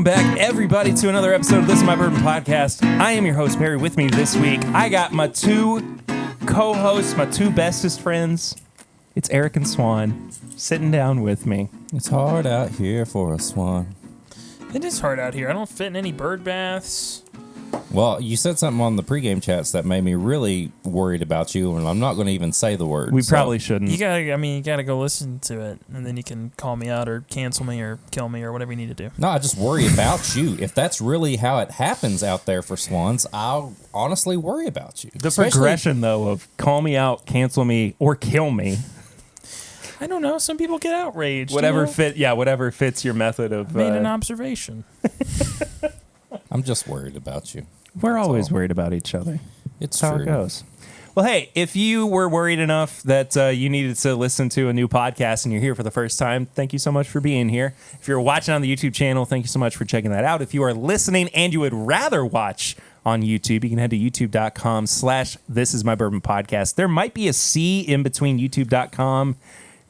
Welcome back, everybody, to another episode of This Is My Bourbon Podcast. I am your host, Barry. With me this week, I got my two co-hosts, my two bestest friends. It's Eric and Swan sitting down with me. It's hard out here for a Swan. It is hard out here. I don't fit in any bird baths. Well, you said something on the pregame chats that made me really worried about you, and I'm not going to even say the word. We probably shouldn't. You gotta go listen to it, and then you can call me out or cancel me or kill me or whatever you need to do. No, I just worry about you. If that's really how it happens out there for Swans, I'll honestly worry about you. The progression, though, of call me out, cancel me, or kill me. I don't know. Some people get outraged. Whatever fits your method of. Made an observation. I'm just worried about you. We're always worried about each other. It's That's how it goes. Well, hey, if you were worried enough that you needed to listen to a new podcast and you're here for the first time, thank you so much for being here. If you're watching on the YouTube channel, thank you so much for checking that out. If you are listening and you would rather watch on YouTube, you can head to youtube.com/This Is My Bourbon Podcast. There might be a C in between youtube.com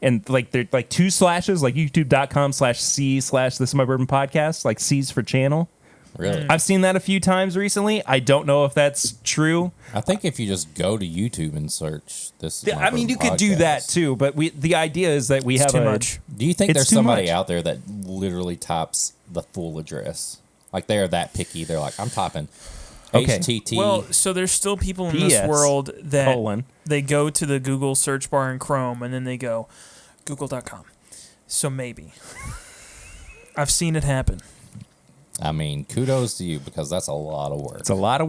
and they're like two slashes, like youtube.com/C/This Is My Bourbon Podcast, like C's for channel. Really? I've seen that a few times recently. I don't know if that's true. I think if you just go to YouTube and search this, I mean, you could do that too, but the idea is that we have too much. Do you think It's there's too somebody much. out there that literally types the full address? Like they are that picky. They're like, I'm typing Okay. HTT. Well, so there's still people in PS, this world that colon. they go to the Google search bar in Chrome and then they go google.com. So maybe. I've seen it happen. I mean, kudos to you because that's a lot of work. It's a lot of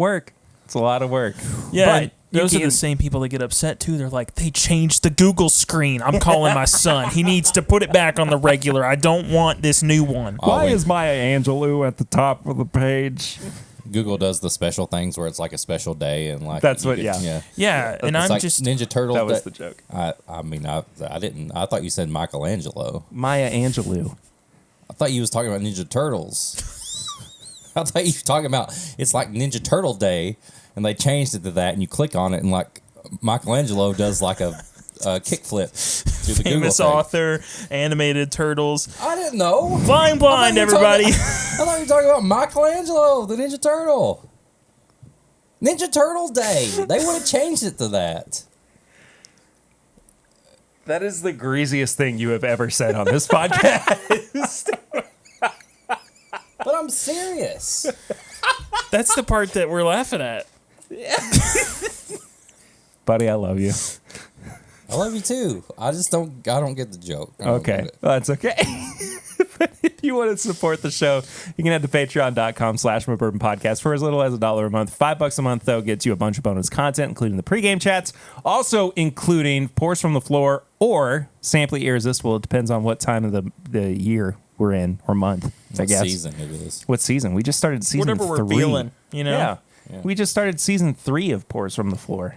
work. Yeah, But those you are the can- same people that get upset too. They're like, they changed the Google screen. I'm calling my son. He needs to put it back on the regular. I don't want this new one. Why is Maya Angelou at the top of the page? Google does the special things where it's like a special day and like That's you what- get- yeah. Yeah, and It's I'm like just Ninja Turtle. That was the joke. I mean, I didn't. I thought you said Michelangelo. Maya Angelou. I thought you was talking about Ninja Turtles. I thought you were talking about it's like Ninja Turtle Day, and they changed it to that, and you click on it, and like Michelangelo does like a kickflip to the Google famous thing. author, animated turtles. I didn't know. Flying blind, everybody. I thought you were talking about Michelangelo, the Ninja Turtle. Ninja Turtle Day. They would have changed it to that. That is the greasiest thing you have ever said on this podcast. But I'm serious. That's the part that we're laughing at. Buddy, I love you. I love you too. I don't get the joke. I don't Okay. get it. Well, that's okay. But if you want to support the show, you can head to patreon.com/MyBourbonPodcast for as little as $1 a month. $5 a month, though, gets you a bunch of bonus content, including the pregame chats, also including Pours from the Floor or Sampling Irresistible. It depends on what time of the year we're in or month, I What guess. season it is. What season? We just started season Whatever we're 3. feeling, you know? Yeah. We just started season 3 of Pours from the Floor,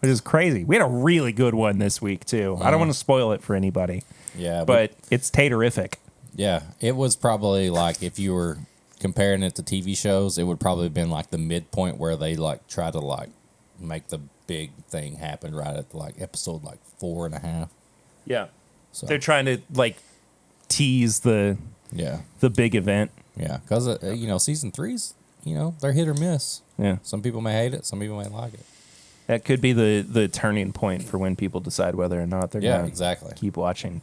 which is crazy. We had a really good one this week, too. I don't want to spoil it for anybody, Yeah, but it's taterific. yeah, it was probably like if you were comparing it to TV shows, it would probably have been like the midpoint where they like try to like make the big thing happen right at like episode like 4.5. Yeah. So They're trying to like tease the yeah, big event. yeah, because season 3's they're hit or miss. Yeah. Some people may hate it, some people may like it. That could be the turning point for when people decide whether or not they're Yeah, going to exactly. keep watching.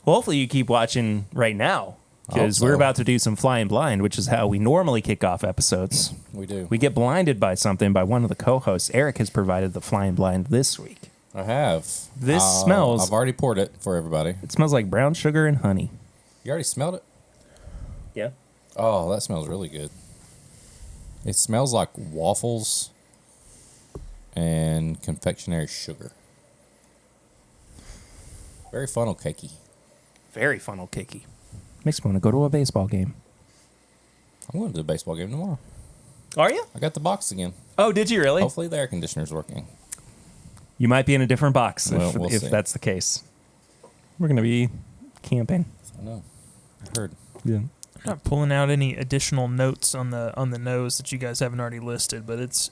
Well, hopefully you keep watching right now because so. we're about to do some Flying Blind, which is how we normally kick off episodes. We do. We get blinded by something by one of the co-hosts. Eric has provided the Flying Blind this week. I have. This smells... I've already poured it for everybody. It smells like brown sugar and honey. You already smelled it? Yeah. Oh, that smells really good. It smells like waffles and confectionery sugar. Very funnel cakey. Very funnel cakey. Makes me want to go to a baseball game. I'm going to the baseball game tomorrow. Are you? I got the box again. Oh, did you really? Hopefully the air conditioner's working. You might be in a different box Well, we'll if see. that's the case. We're going to be camping. I know. I heard. Yeah. I'm not pulling out any additional notes on the nose that you guys haven't already listed, but it's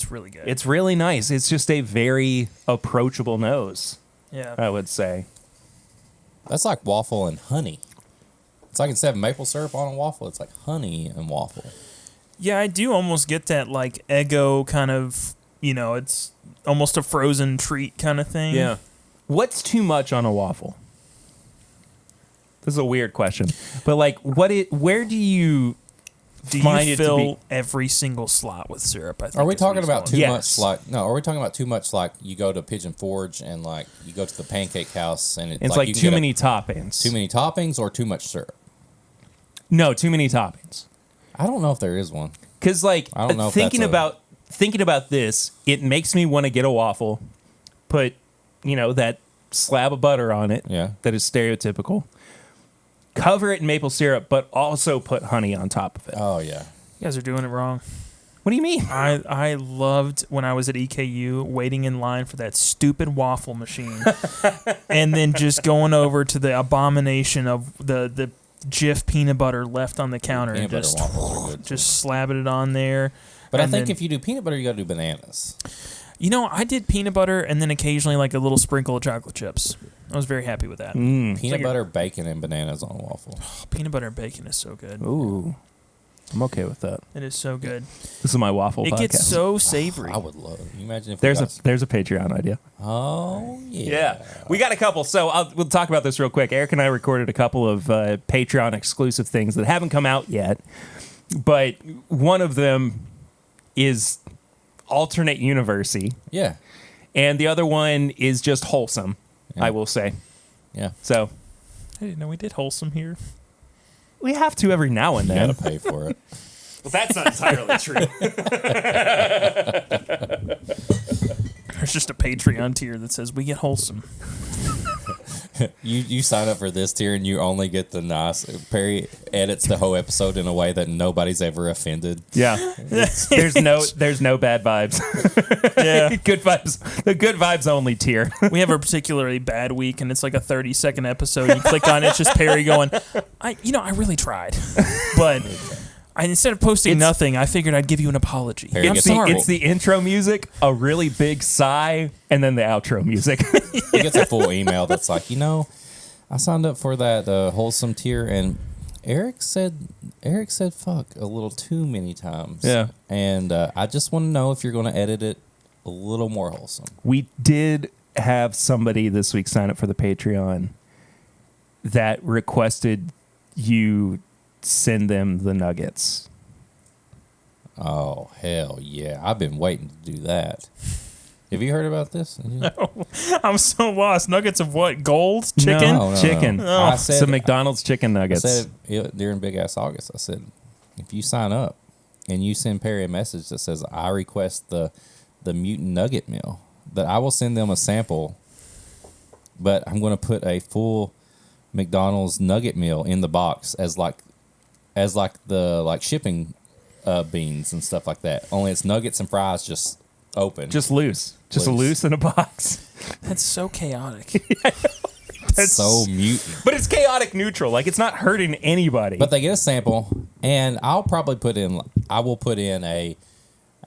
really good. It's really nice. It's just a very approachable nose, yeah. I would say. That's like waffle and honey. It's like instead of maple syrup on a waffle, it's like honey and waffle. Yeah, I do almost get that like Eggo kind of, it's almost a frozen treat kind of thing. Yeah. What's too much on a waffle? This is a weird question, but like, where do you find it to fill be? every single slot with syrup? I think. Are we is what talking he's about going. too Yes. much? Like no, are we talking about too much? Like you go to Pigeon Forge and like you go to the Pancake House and It's like you can too get many toppings. too many toppings or too much syrup. No, too many toppings. I don't know if there is one. Because like I don't know if thinking that's about this, it makes me want to get a waffle, put that slab of butter on it. Yeah. That is stereotypical. Cover it in maple syrup, but also put honey on top of it. Oh yeah. You guys are doing it wrong. What do you mean? I loved when I was at EKU waiting in line for that stupid waffle machine, and then just going over to the abomination of the Jif peanut butter left on the counter Peanut and butter waffles are good. just slabbing it on there. But I And think then- if you do peanut butter, you got to do bananas. I did peanut butter and then occasionally like a little sprinkle of chocolate chips. I was very happy with that. Peanut like a- butter, bacon, and bananas on a waffle. Peanut butter and bacon is so good. Ooh, I'm okay with that. It is so good. This is my waffle It podcast. gets so savory. I would love. Can you imagine if there's we a got, there's a Patreon idea. Oh yeah. Yeah, we got a couple. So we'll talk about this real quick. Eric and I recorded a couple of Patreon exclusive things that haven't come out yet, but one of them is alternate university, Yeah. and the other one is just wholesome. Yeah. I will say. Yeah. So I didn't know we did wholesome here. we have to every now and You then. got to pay for it. Well, that's not entirely true. There's just a Patreon tier that says we get wholesome. You sign up for this tier and you only get the nice. Perry edits the whole episode in a way that nobody's ever offended. Yeah, there's no bad vibes. Yeah. Good vibes. The good vibes only tier. We have a particularly bad week, and it's like a 30-second episode. You click on it, it's just Perry going, I really tried. But instead of posting nothing, I figured I'd give you an apology. Perry I'm gets sorry. It's the intro music, a really big sigh, and then the outro music. He gets a full email that's like, I signed up for that wholesome tier, and Eric said fuck a little too many times. Yeah. And I just want to know if you're going to edit it a little more wholesome. We did have somebody this week sign up for the Patreon that requested you send them the nuggets. Oh, hell yeah. I've been waiting to do that. Have you heard about this? I'm so lost. Nuggets of what? Gold? Chicken? No, chicken. No. I said, Some McDonald's chicken I nuggets. said it during Big Ass August, I said, if you sign up and you send Perry a message that says, I request the mutant nugget meal, that I will send them a sample, but I'm going to put a full McDonald's nugget meal in the box as the shipping beans and stuff like that. Only it's nuggets and fries just open. Just loose. Just Loose. loose in a box. That's so chaotic. That's so mutant. But it's chaotic neutral. Like, it's not hurting anybody. But they get a sample, and I will put in a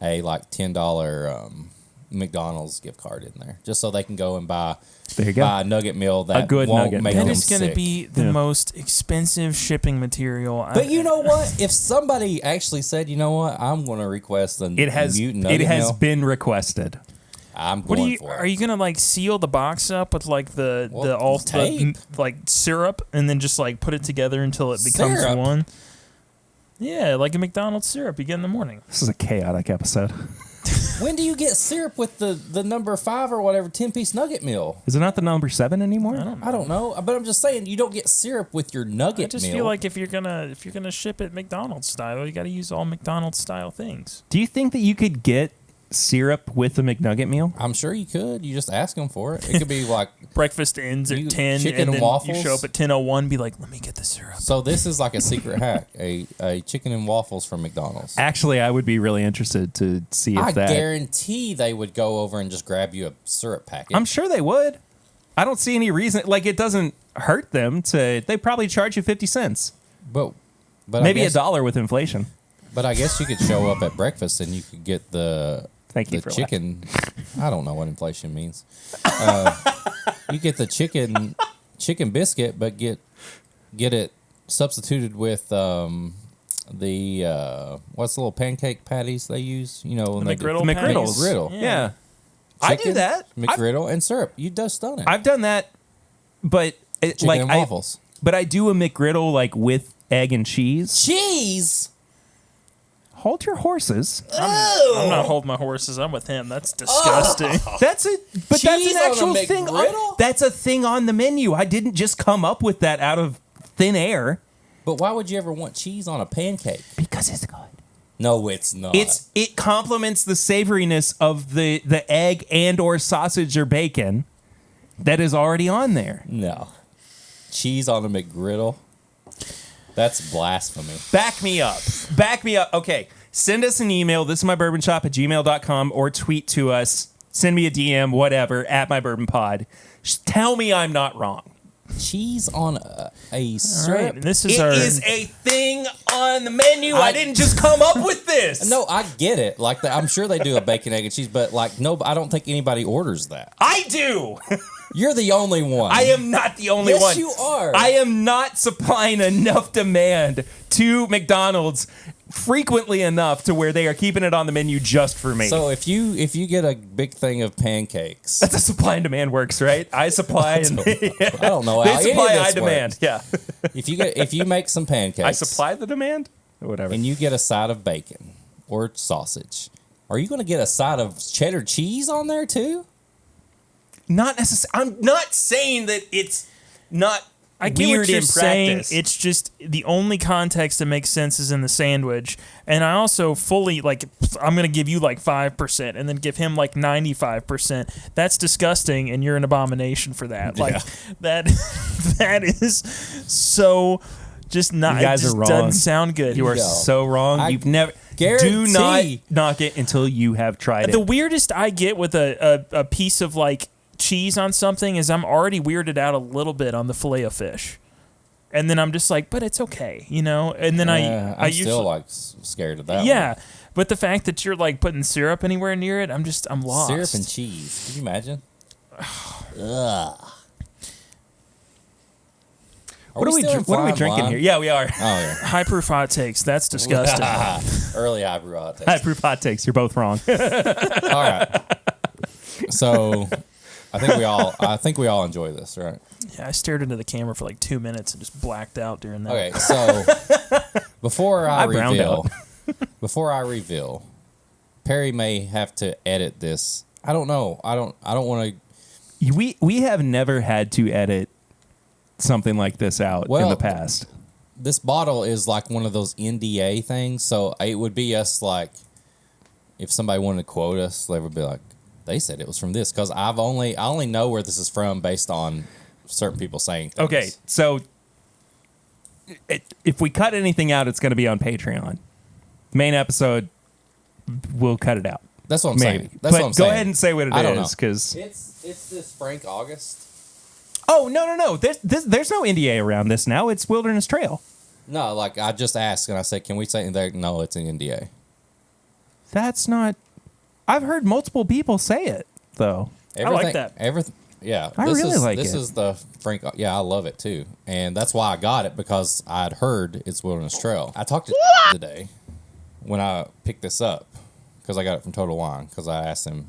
like $10 McDonald's gift card in there, just so they can go and buy There you go. a nugget meal that A good won't nugget make meal. That them is going to sick. be the most expensive shipping material. But you know what? If somebody actually said, you know what, I'm going to request a it has mutant nugget it has meal, been requested. I'm What going for are it. you gonna like seal the box up with like the tape. like syrup and then just like put it together until it becomes Syrup? one? Yeah, like a McDonald's syrup you get in the morning. This is a chaotic episode. When do you get syrup with the number 5 or whatever 10-piece nugget meal? Is it not the number 7 anymore? I don't know, but I'm just saying you don't get syrup with your nugget I just meal. feel like if you're gonna ship it McDonald's style, you got to use all McDonald's style things. Do you think that you could get syrup with the McNugget meal? I'm sure you could. You just ask them for it. It could be like. Breakfast ends at 10, chicken and and then waffles? you show up at 10:01. Be like, let me get the syrup. So this is like a secret hack, a chicken and waffles from McDonald's. Actually, I would be really interested to see if I that. guarantee they would go over and just grab you a syrup packet. I'm sure they would. I don't see any reason. Like, it doesn't hurt them to. They probably charge you 50 cents, but maybe I guess, $1 with inflation. But I guess you could show up at breakfast and you could get the Thank you the for chicken. I don't know what inflation means. You get the chicken biscuit, but get it substituted with the what's the little pancake patties they use? You know, when The they do- McGriddle McGriddles. McGriddle. Yeah. I do Chicken, that. McGriddle and syrup. You just done it. I've done that, but Chicken and waffles. But I do a McGriddle like with egg and cheese. Cheese. Hold your horses. I'm not holding my horses. I'm with him. That's disgusting. That's an Cheese on a actual thing. McGriddle? That's a thing on the menu. I didn't just come up with that out of thin air. But why would you ever want cheese on a pancake? Because it's good. No, it's not. It complements the savoriness of the egg and or sausage or bacon that is already on there. No. Cheese on a McGriddle? That's blasphemy. Back me up. Back me up. Okay. Send us an email. This is mybourbonshop@gmail.com or tweet to us. Send me a DM, whatever, at mybourbonpod. Just tell me I'm not wrong. Cheese on a syrup? All right, this It is our. is a thing on the menu. I didn't just come up with this. No, I get it. Like, I'm sure they do a bacon, egg, and cheese, but like, no, I don't think anybody orders that. I do. You're the only one. I am not the only Yes, one. you are. I am not supplying enough demand to McDonald's frequently enough to where they are keeping it on the menu just for me. So if you get a big thing of pancakes, That's how supply and demand works, right? I supply and I don't know they how any supply, of I this demand. works. Yeah. If you make some pancakes, I supply the demand or whatever. and you get a side of bacon or sausage, are you going to get a side of cheddar cheese on there too? Not necessarily. I'm not saying that it's not I get weird what you're in saying. practice. It's just the only context that makes sense is in the sandwich. And I also fully, like, I'm going to give you like 5% and then give him like 95%. That's disgusting, and you're an abomination for that. Like, that is so just not, You guys it just are wrong. doesn't sound good. You are No. so wrong. I You've never. guarantee- Do not knock it until you have tried The it. weirdest I get with a piece of like cheese on something is I'm already weirded out a little bit on the filet of fish, and then I'm just like, but it's okay, you know. And then I I'm usually still like scared of that. yeah, but the fact that you're like putting syrup anywhere near it, I'm lost. Syrup and cheese. Can you imagine? Ugh. What are we drinking here? Yeah, we are. Oh yeah. High proof hot takes. That's disgusting. Early hybrid hot High taste. proof hot takes. You're both wrong. All right. So, I think we all enjoy this, right? Yeah, I stared into the camera for like 2 minutes and just blacked out during that. Okay. So, before I browned reveal, Perry may have to edit this. I don't know. I don't want to. we have never had to edit something like this out in Well, the past. This bottle is like one of those NDA things, so it would be us like if somebody wanted to quote us, they would be like, they said it was from this, because I only know where this is from based on certain people saying things. Okay, so if we cut anything out, it's going to be on Patreon. Main episode, we'll cut it out. That's what I'm Maybe. saying. That's but what I'm go saying. ahead and say what it I don't is, know. because It's this Frank August. oh no, there's no NDA around this now. It's Wilderness Trail. No, like I just asked and I said, can we say there? No, it's an NDA. That's not. I've heard multiple people say it though. like that. Everything. Yeah, I really like this it. is the Frank. Yeah, I love it too, and that's why I got it, because I'd heard it's Wilderness Trail. I talked to today when I picked this up, because I got it from Total Wine, because I asked him,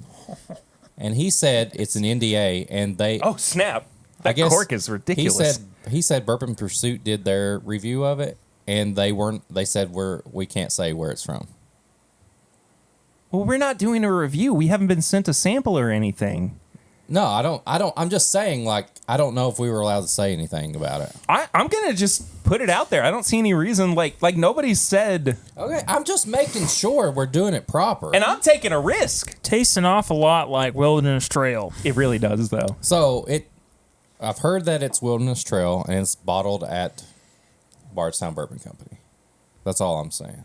and he said it's an NDA, and they. Oh snap! I That guess cork is ridiculous. He said Bourbon Pursuit did their review of it, and they said we can't say where it's from. Well, we're not doing a review. We haven't been sent a sample or anything. No, I don't. I'm just saying, like, I don't know if we were allowed to say anything about it. I'm gonna just put it out there. I don't see any reason. Like nobody said, Okay, I'm just making sure we're doing it proper. and I'm taking a risk. Tastes an awful lot like Wilderness Trail. It really does, though. So I've heard that it's Wilderness Trail, and it's bottled at Bardstown Bourbon Company. That's all I'm saying.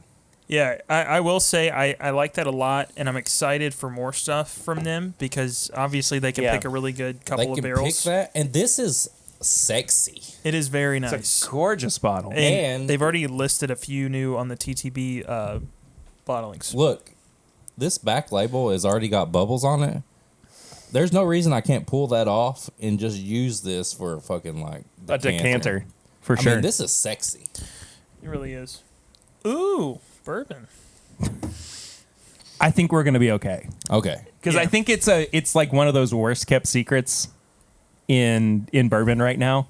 Yeah, I will say I like that a lot, and I'm excited for more stuff from them, because obviously they can Yeah. pick a really good couple They of can barrels. pick that, and this is sexy. It is very nice. It's a gorgeous bottle. And And- they've already listed a few new on the TTB bottlings. Look, this back label has already got bubbles on it. There's no reason I can't pull that off and just use this for a fucking like A decanter. for sure. I mean, this is sexy. It really is. Ooh, bourbon. I think we're gonna be okay Okay. because I think it's like one of those worst kept secrets in bourbon right now.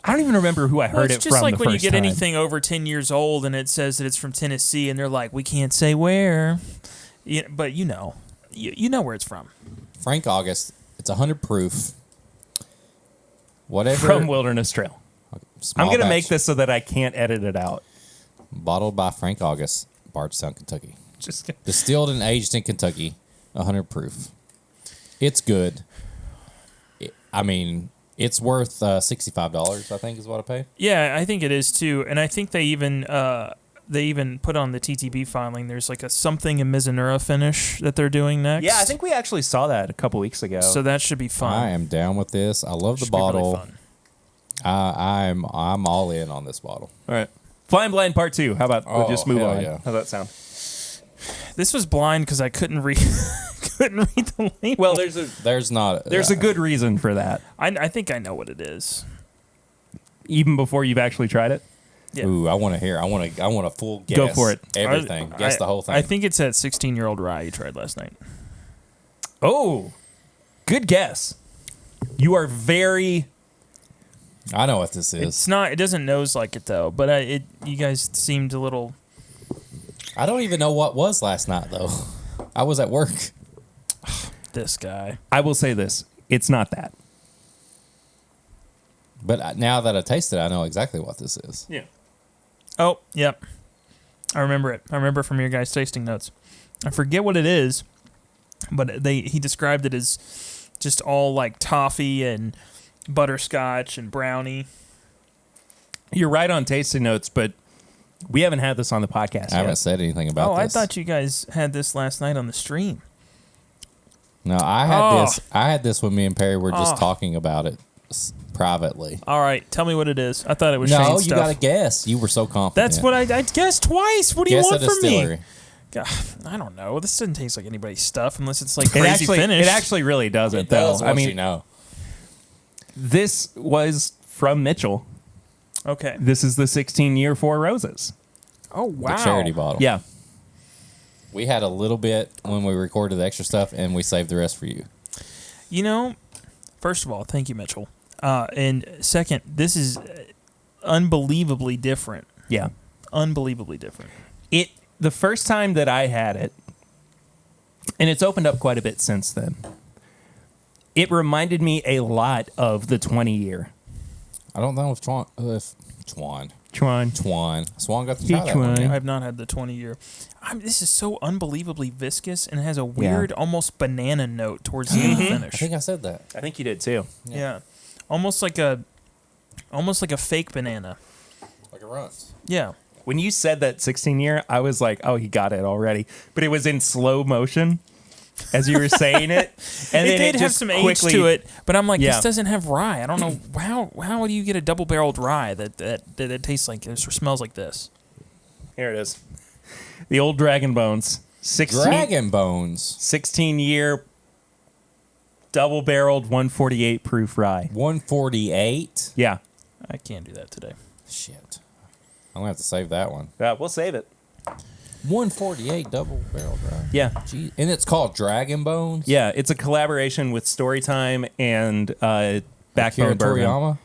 I don't even remember who I heard it it's just from like the when you first get time. anything over 10 years old and it says that it's from Tennessee and they're like, we can't say where. Yeah, but you know where it's from. Frank August. It's 100 proof. Whatever. From Wilderness Trail. Small I'm gonna batch, make this so that I can't edit it out. bottled by Frank August, Bardstown, Kentucky. Just Distilled and aged in Kentucky, 100 proof. It's good. I mean, it's worth $65. I think is what I paid. Yeah, I think it is too. And I think they even put on the TTB filing. There's like a something in Mizunara finish that they're doing next. yeah, I think we actually saw that a couple weeks ago. so. That should be fun. I am down with this. I love the Should be really bottle. fun. I'm all in on this bottle. All right, Flying Blind Part 2. How about we'll just move hell on? yeah. How's that sound? This was blind because I couldn't read the label. Well, There's a good reason for that. I think I know what it is. Even before you've actually tried it. Yeah. Ooh, I want to hear. I want a full guess. Go for it. Everything. Guess the whole thing. I think it's that 16-year-old rye you tried last night. Oh, good guess. You are very. I know what this is. It's not. It doesn't nose like it though. But you guys seemed a little. I don't even know what was last night though. I was at work. This guy. I will say this. It's not that. But now that I tasted it, I know exactly what this is. Yeah. Oh, yep. I remember it. I remember from your guys' tasting notes. I forget what it is, but he described it as just all like toffee and butterscotch and brownie. You're right on tasting notes, but we haven't had this on the podcast I haven't yet. said anything about I this. thought you guys had this last night on the stream. No, I had this. I had this when me and Perry were just Oh. talking about it privately. All right, tell me what it is. I thought it was No, Shane's you stuff. got to guess. You were so confident. That's what I guessed twice. What do guess you want a from me? distillery. God, I don't know. This doesn't taste like anybody's stuff unless it's like It crazy finish. It actually really doesn't, It does though. once I mean, you know. this was from Mitchell. Okay. This is the 16-year Four Roses. Oh wow. The charity bottle. Yeah. We had a little bit when we recorded the extra stuff, and we saved the rest for you. You know, first of all, thank you, Mitchell. And second, this is unbelievably different. Yeah. Unbelievably different. The first time that I had it, and it's opened up quite a bit since then, it reminded me a lot of the 20-year. I don't know if Twan. Swan got to try that one. Twan. I have not had the 20-year. This is so unbelievably viscous and it has a weird, almost banana note towards the end of the I finish. think I said that. I think you did, too. Yeah. Almost like a fake banana. Like a runs. Yeah. When you said that 16-year, I was like, oh, he got it already. But it was in slow motion as you were saying it. And It then did have just some quickly, age to it, but I'm like, Yeah. this doesn't have rye. I don't know how do you get a double-barreled rye that tastes like this or smells like this? Here it is. The old Dragon Bones. Dragon Bones. 16-year double-barreled 148 proof rye. 148. Yeah. I can't do that today. Shit. I'm gonna have to save that one. We'll save it. 148 double barrel rye. Yeah. Gee. And it's called Dragon Bones. Yeah, it's a collaboration with Storytime and Akira Backbone Bourbon. Toriyama.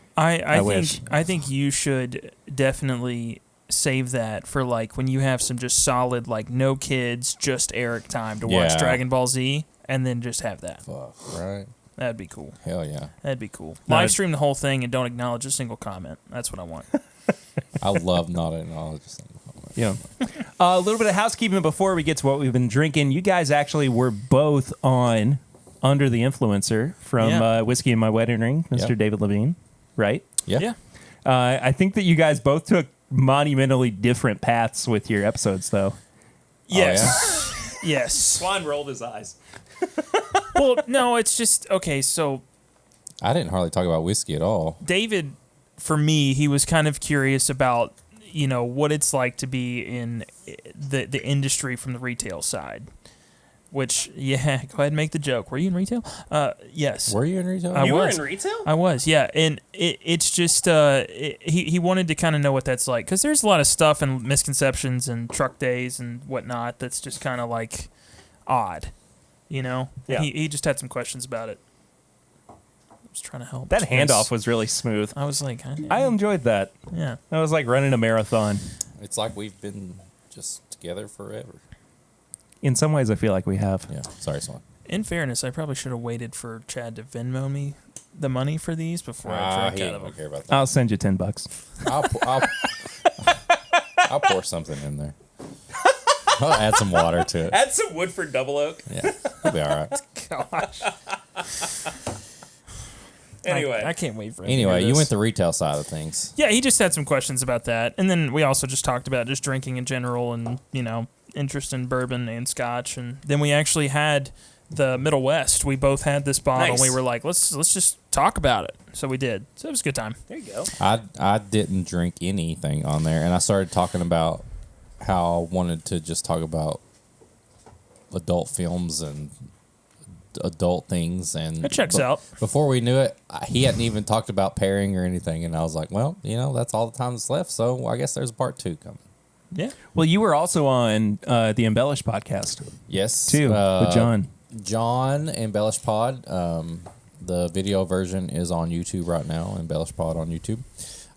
I think you should definitely save that for like when you have some just solid like no kids, just Eric time to watch Yeah. Dragon Ball Z, and then just have that. Fuck, right? That'd be cool. Hell yeah. That'd be cool. No, Live stream the whole thing and don't acknowledge a single comment. That's what I want. I love not acknowledging. Yeah. A little bit of housekeeping before we get to what we've been drinking. You guys actually were both on Under the Influencer from Whiskey in My Wedding Ring, Mr. Yep. David Levine, right? Yeah. I think that you guys both took monumentally different paths with your episodes, though. Yes. Yes. Swan rolled his eyes. Well, no, it's just okay. So I didn't hardly talk about whiskey at all. David, for me, he was kind of curious about what it's like to be in the industry from the retail side. Which, yeah, go ahead and make the joke. Were you in retail? Yes. Were you in retail? I You was. were in retail? I was, yeah. And it's just, he wanted to kind of know what that's like. Because there's a lot of stuff and misconceptions and truck days and whatnot that's just kind of like odd, you know? Yeah. He just had some questions about it. I was trying to help. That handoff was really smooth. I was like, I enjoyed that. yeah. That was like running a marathon. It's like we've been just together forever. In some ways, I feel like we have. Yeah. Sorry, son. In fairness, I probably should have waited for Chad to Venmo me the money for these before I He drank out ain't of gonna them. care about that. I'll send you $10. I'll pour something in there. I'll add some water to it. Add some Woodford Double Oak. Yeah, it'll be all right. Gosh. Anyway. I can't wait for him Anyway, to hear you this. went the retail side of things. Yeah, he just had some questions about that. And then we also just talked about just drinking in general and, you know, interest in bourbon and scotch. And then we actually had the Middle West. We both had this bottle Nice. and we were like, let's just talk about it. So we did. So it was a good time. There you go. I didn't drink anything on there, and I started talking about how I wanted to just talk about adult films and adult things, and It checks out. Before we knew it, he hadn't even talked about pairing or anything, and I was like, well, you know, that's all the time that's left, so I guess there's a part 2 coming. Yeah. Well, you were also on the Embellish podcast, Yes, too, with John. John Embellish Pod. The video version is on YouTube right now. Embellish Pod on YouTube.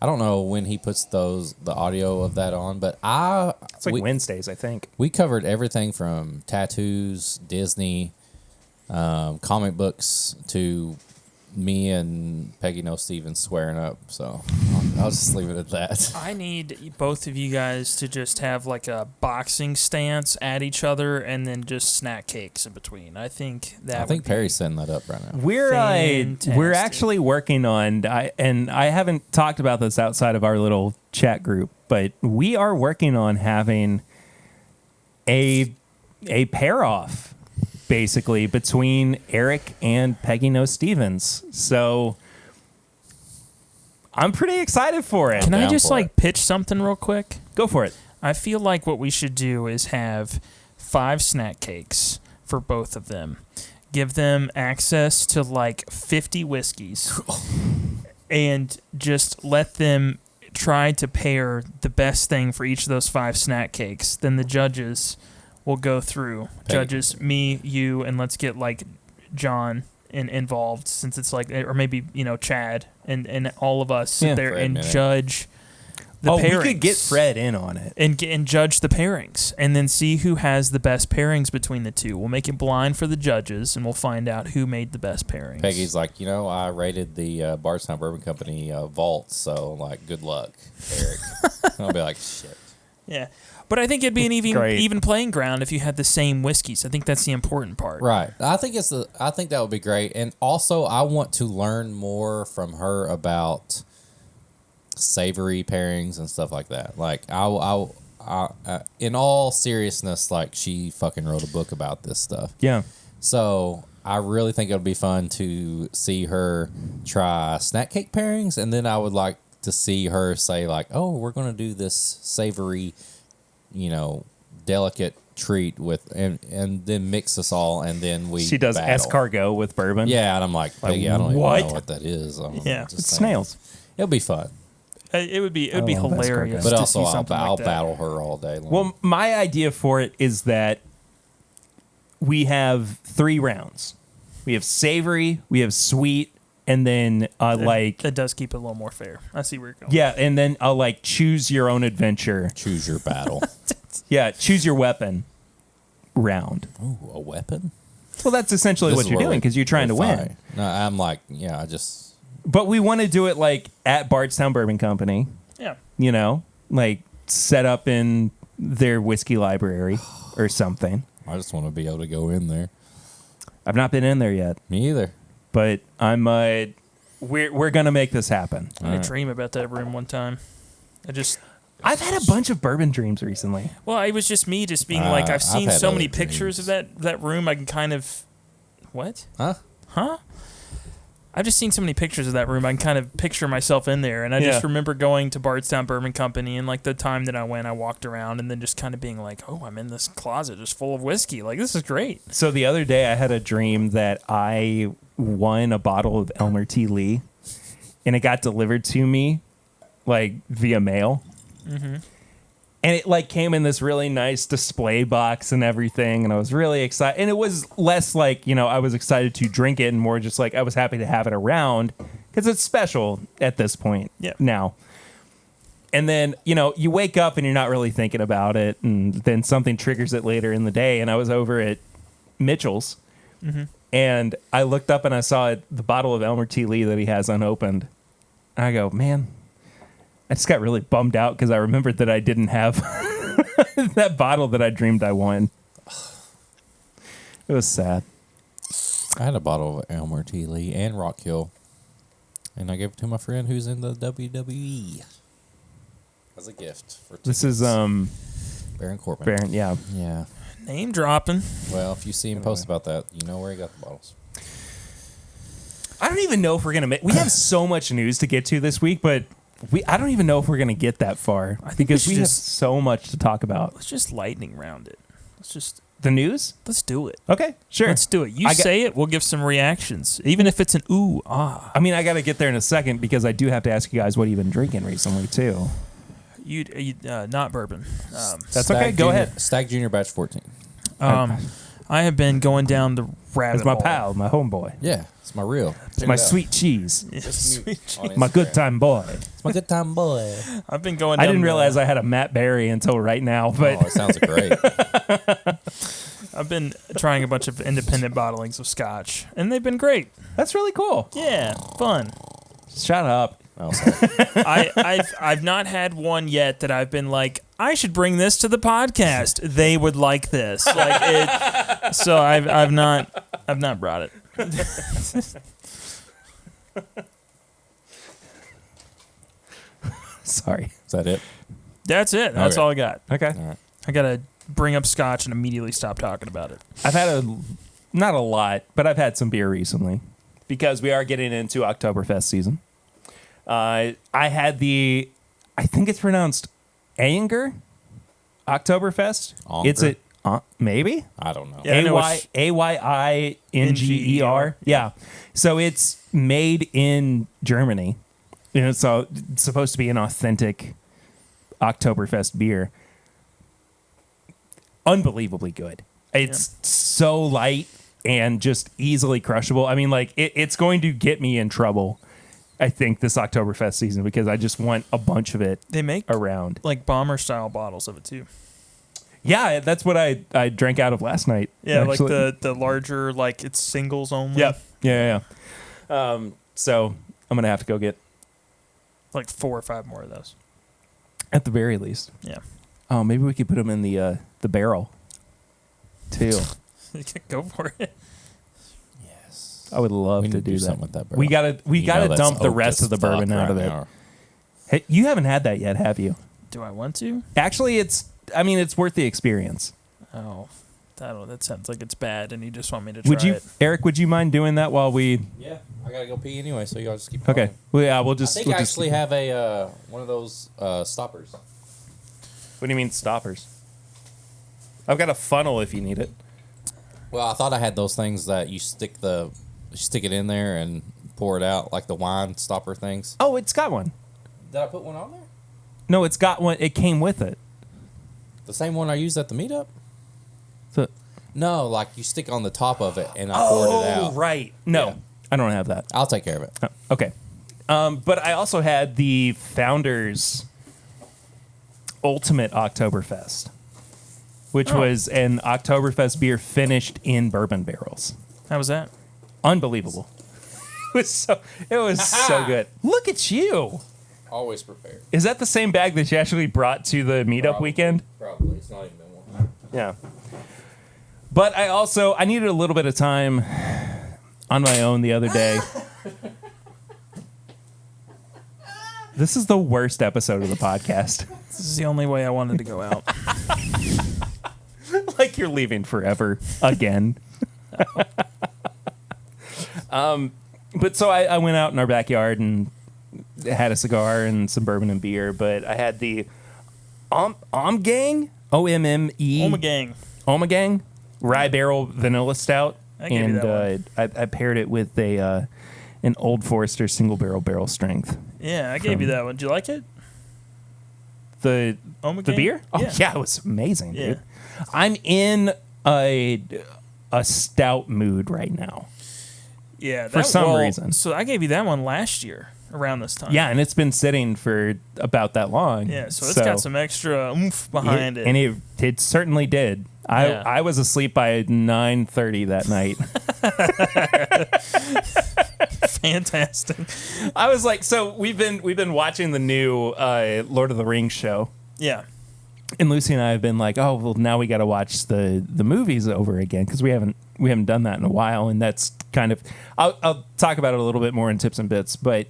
I don't know when he puts the audio of that on, but It's like Wednesdays, I think. we covered everything from tattoos, Disney, comic books, to me and Peggy No Stevens swearing up. So I'll just leave it at that. I need both of you guys to just have like a boxing stance at each other and then just snack cakes in between. I think that I think Perry's setting that up right now. We're Fantastic. actually working on, and I haven't talked about this outside of our little chat group, but we are working on having a pair off, basically, between Eric and Peggy No Stevens. So I'm pretty excited for it. Can I down just for like it. pitch something real quick? Go for it. I feel like what we should do is have 5 snack cakes for both of them. Give them access to like 50 whiskeys and just let them try to pair the best thing for each of those 5 snack cakes. Then the judges will go through. Peggy. Judges, me, you, and let's get like John involved, since it's like, or maybe, you know, Chad and all of us sit Yeah. there Fred, and man. judge the Oh, pairings. we could get Fred in on it. And judge the pairings, and then see who has the best pairings between the two. We'll make it blind for the judges, and we'll find out who made the best pairings. Peggy's like, you know, I rated the Bardstown Bourbon Company vault, so like, good luck, Eric. And I'll be like, shit. Yeah, but I think it'd be an Great. even playing ground if you had the same whiskeys. I think that's the important part. Right. I think that would be great. And also, I want to learn more from her about savory pairings and stuff like that. Like, I in all seriousness, like, she fucking wrote a book about this stuff. Yeah. So I really think it would be fun to see her try snack cake pairings, and then I would like to see her say like, "Oh, we're going to do this savory, you know, delicate treat with," and then mix us all, and then She does battle. escargot with bourbon. Yeah, and I'm like, Peggy, I don't even what? know what that is. Yeah. It's snails. It'll be fun, It would be I love hilarious. escargot. but to also see I'll something like that. battle her all day long. Well, my idea for it is that we have 3 rounds. We have savory, we have sweet, and then That does keep it a little more fair. I see where you're going. yeah, and then choose your own adventure. Choose your battle. Yeah, choose your weapon round. Ooh, a weapon. Well, that's essentially This what is you're where doing because you're trying to we're win. fine. No, I'm like, yeah, I just But we want to do it like at Bardstown Bourbon Company, Yeah. you know, like set up in their whiskey library or something. I just want to be able to go in there. I've not been in there yet, Me either. but I'm we're going to make this happen. I had a dream about that room one time. I've had a bunch of bourbon dreams recently. Well, it was just me just being like, I've I've seen had so other many pictures dreams. of that room. I can kind of, what? Huh? Huh? I've just seen so many pictures of that room. I can kind of picture myself in there. And I just remember going to Bardstown Bourbon Company, and like the time that I went, I walked around and then just kind of being like, oh, I'm in this closet just full of whiskey. Like, this is great. So the other day I had a dream that I won a bottle of Elmer T. Lee, and it got delivered to me like via mail. Mm-hmm. And it like came in this really nice display box and everything. And I was really excited. And it was less like, I was excited to drink it and more just like I was happy to have it around because it's special at this point now. And then, you wake up and you're not really thinking about it. And then something triggers it later in the day. And I was over at Mitchell's and I looked up and I saw the bottle of Elmer T. Lee that he has unopened. And I go, man, I just got really bummed out because I remembered that I didn't have that bottle that I dreamed I won. It was sad. I had a bottle of Elmer T. Lee and Rock Hill, and I gave it to my friend who's in the WWE as a gift for tickets. This is Baron Corbin. Baron, yeah. Name dropping. Well, if you see him post about that, you know where he got the bottles. I don't even know if we're gonna we have so much news to get to this week, but I don't even know if we're gonna get that far because we have so much to talk about. Let's just lightning round it. The news. Let's do it. Okay, sure. Let's do it. Say it. We'll give some reactions, even if it's an ooh ah. I mean, I got to get there in a second because I do have to ask you guys what you've been drinking recently too. You not bourbon. That's okay. Go ahead. Stag Junior Batch 14. I have been going down the rabbit It's my hole. pal, my homeboy. Yeah, it's my real. It's my sweet cheese. Cheese. My good time boy. It's my good time boy. I've been going. I didn't realize I had a Matt Berry until right now, but Oh, it sounds great. I've been trying a bunch of independent bottlings of scotch, and they've been great. that's really cool. Yeah, fun. Shut up. Oh, sorry. I've not had one yet that I've been like, I should bring this to the podcast. They would like this. So I've not brought it. Sorry. Is that it? That's it. That's Okay. all I got. Okay. All right. I gotta bring up scotch and immediately stop talking about it. I've had not a lot, but I've had some beer recently because we are getting into Oktoberfest season. I had I think it's pronounced Ayinger Oktoberfest. Onger? It's maybe I don't know. Yeah, I know it's Ayinger. Yeah. So it's made in Germany. So it's supposed to be an authentic Oktoberfest beer. Unbelievably good. It's so light and just easily crushable. I mean, like it's going to get me in trouble, I think, this Oktoberfest season because I just want a bunch of it They make around. like bomber style bottles of it too. Yeah, that's what I drank out of last night. Yeah, actually. like the larger, like it's singles only. Yeah. So I'm gonna have to go get Like 4 or 5 more of those. at the very least. Yeah. Oh, maybe we could put them in the barrel too. Go for it. Yes. I would love We to need to do something that. with that barrel. We You gotta know that's dump the oak rest as of the bourbon fuck out of right it. now. Hey, you haven't had that yet, have you? Do I want to? Actually, it's worth the experience. Oh, that sounds like it's bad, and you just want me to try it. Eric? Would you mind doing that while we? Yeah, I gotta go pee anyway, so y'all just keep Okay. talking. Well, yeah, we'll just. I think we'll I just- actually have a one of those stoppers. What do you mean stoppers? I've got a funnel if you need it. Well, I thought I had those things that you stick it in there and pour it out, like the wine stopper things. Oh, it's got one. Did I put one on there? No, it's got one. It came with it. The same one I used at the meetup? So, No, like you stick on the top of it and I poured it out. right. No, Yeah. I don't have that. I'll take care of it. Oh, okay. But I also had the Founders Ultimate Oktoberfest, which was an Oktoberfest beer finished in bourbon barrels. How was that? Unbelievable. It was so good. Look at you. Always prepared. Is that the same bag that you actually brought to the meetup Probably. weekend? Probably. It's not even been one. Yeah. But I needed a little bit of time on my own the other day. This is the worst episode of the podcast. This is the only way I wanted to go out. Like you're leaving forever again. But so I went out in our backyard and had a cigar and some bourbon and beer. But I had the Omgang, Ommegang. Ommegang Rye Barrel Vanilla Stout. I gave you that I paired it with an Old Forester single barrel strength. Yeah, I gave you that one. Did you like it? The Ommegang? beer? Oh Yeah. yeah, it was amazing, Yeah. dude. I'm in a stout mood right now. Yeah. For some reason. So I gave you that one last year around this time. Yeah, and it's been sitting for about that long. Yeah, so it's got some extra oomph behind it. And it certainly did. Yeah. I was asleep by 9:30 that night. Fantastic. I was like, so we've been watching the new Lord of the Rings show. Yeah. And Lucy and I have been like, oh well, now we got to watch the movies over again because we haven't done that in a while, and that's kind of I'll talk about it a little bit more in tips and bits, but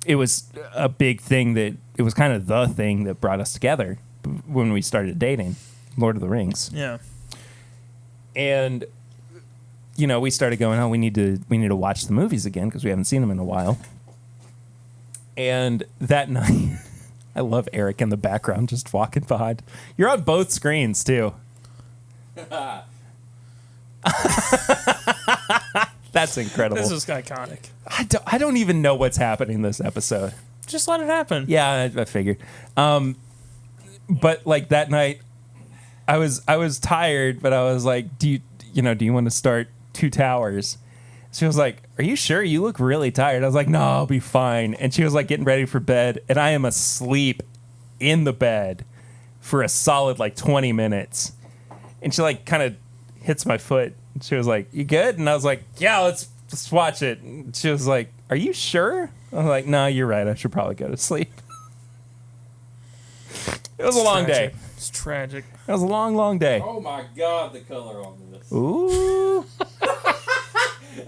it was a big thing that it was kind of the thing that brought us together when we started dating, Lord of the Rings, Yeah. and we started going, oh, we need to watch the movies again because we haven't seen them in a while, and that night. I love Eric in the background just walking behind. You're on both screens, too. That's incredible. This is iconic. I don't even know what's happening this episode. Just let it happen. Yeah, I figured. But like that night, I was tired, but I was like, do you want to start Two Towers? She was like, are you sure? You look really tired. I was like, no, I'll be fine. And she was like getting ready for bed, and I am asleep in the bed for a solid like 20 minutes. And she like kind of hits my foot. And she was like, you good? And I was like, yeah, let's watch it. And she was like, are you sure? I was like, no, you're right. I should probably go to sleep. It was a long day. It's tragic. It was a long, long day. Oh my God, the color on this. Ooh.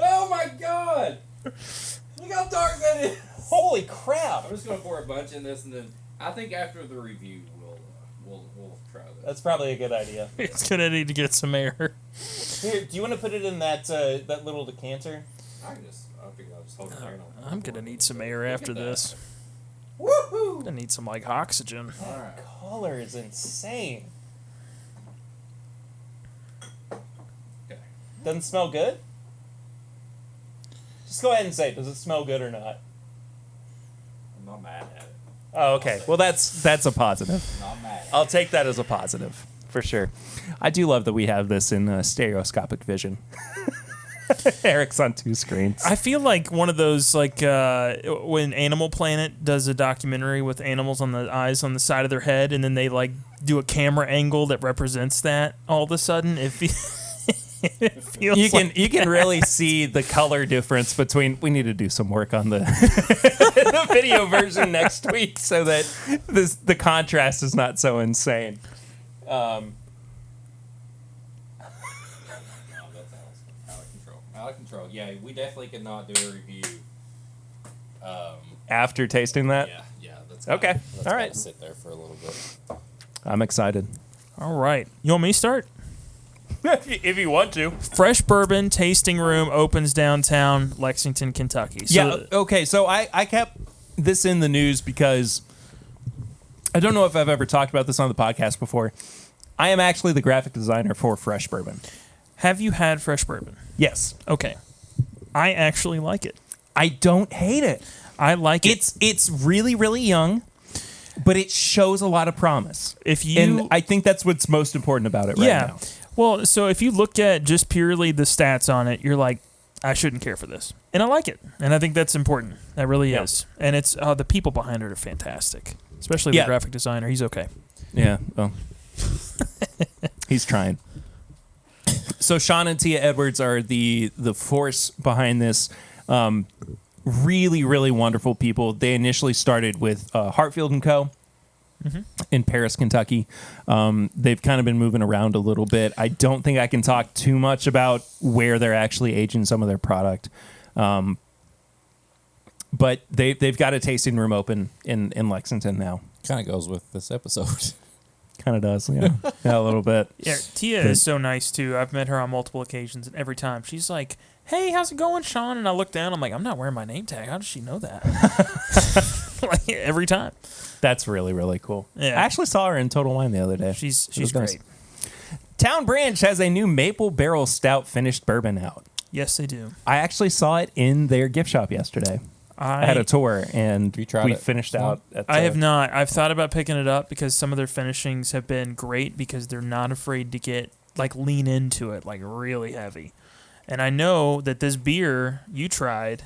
Oh my God! Look how dark that is. Holy crap. I'm just gonna pour a bunch in this, and then I think after the review we'll try this. That's probably a good idea. It's gonna need to get some air. Here, do you want to put it in that little decanter? I figure I'll just hold it there. I'm gonna need some air after this. Woohoo! I need some like oxygen. All right. Color is insane. Okay. Doesn't smell good? Just go ahead and say, does it smell good or not? I'm not mad at it. Oh, okay. Well, that's a positive. Not mad at it. I'll take that as a positive, for sure. I do love that we have this in stereoscopic vision. Eric's on two screens. I feel like one of those like when Animal Planet does a documentary with animals on the eyes on the side of their head, and then they like do a camera angle that represents that. All of a sudden, it feels You can really see the color difference between. We need to do some work on the the video version next week so that the contrast is not so insane. No, that's out of control. Out of control. Yeah, we definitely could not do a review. After tasting that, Yeah. That's Okay. That's All right. gotta sit there for a little bit. I'm excited. All right. You want me to start? If you want to. Fresh Bourbon Tasting Room opens downtown Lexington, Kentucky. So, Yeah. Okay. So I kept this in the news because I don't know if I've ever talked about this on the podcast before. I am actually the graphic designer for Fresh Bourbon. Have you had Fresh Bourbon? Yes. Okay. I actually like it. I don't hate it. I like it. It's really, really young, but it shows a lot of promise. If you, And I think that's what's most important about it right now. Well, so if you look at just purely the stats on it, you're like, I shouldn't care for this. And I like it. And I think that's important. That really Yeah. is. And it's the people behind it are fantastic. Especially the Yeah. graphic designer. He's okay. Yeah, well, he's trying. So Sean and Tia Edwards are the force behind this. Really, really wonderful people. They initially started with Hartfield & Co. In Paris, Kentucky. They've kind of been moving around a little bit. I don't think I can talk too much about where they're actually aging some of their product. But they've got a tasting room open in Lexington now. Kind of goes with this episode. Kind of does, yeah. Yeah, a little bit. Yeah, Tia is so nice too. I've met her on multiple occasions, and every time she's like, hey, how's it going, Sean? And I look down. I'm like, I'm not wearing my name tag. How does she know that? Like every time. That's really, really cool. Yeah. I actually saw her in Total Wine the other day. She's It was great. nice. Town Branch has a new maple barrel stout finished bourbon out. Yes, they do. I actually saw it in their gift shop yesterday. I had a tour, and you tried we it? finished out. At I have not. I've thought about picking it up because some of their finishings have been great because they're not afraid to get lean into it really heavy. And I know that this beer you tried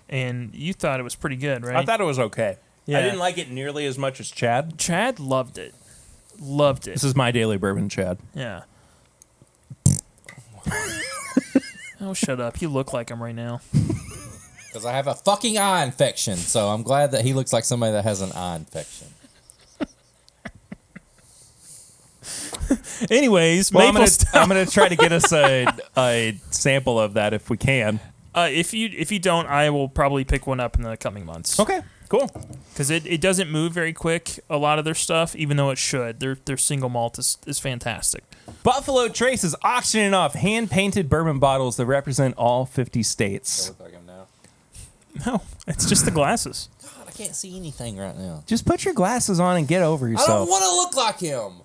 and you thought it was pretty good, right? I thought it was okay. Yeah. I didn't like it nearly as much as Chad. Chad loved it. Loved it. This is my daily bourbon, Chad. Yeah. Oh, shut up. You look like him right now. Because I have a fucking eye infection, so I'm glad that he looks like somebody that has an eye infection. Anyways, Well, maple stout. I'm gonna try to get us a sample of that if we can. If you don't, I will probably pick one up in the coming months. Okay, cool. Because it doesn't move very quick, a lot of their stuff, even though it should. Their single malt is fantastic. Buffalo Trace is auctioning off hand-painted bourbon bottles that represent all 50 states. Look like him now. No, it's just the glasses. God, I can't see anything right now. Just put your glasses on and get over I yourself. don't want to look like him.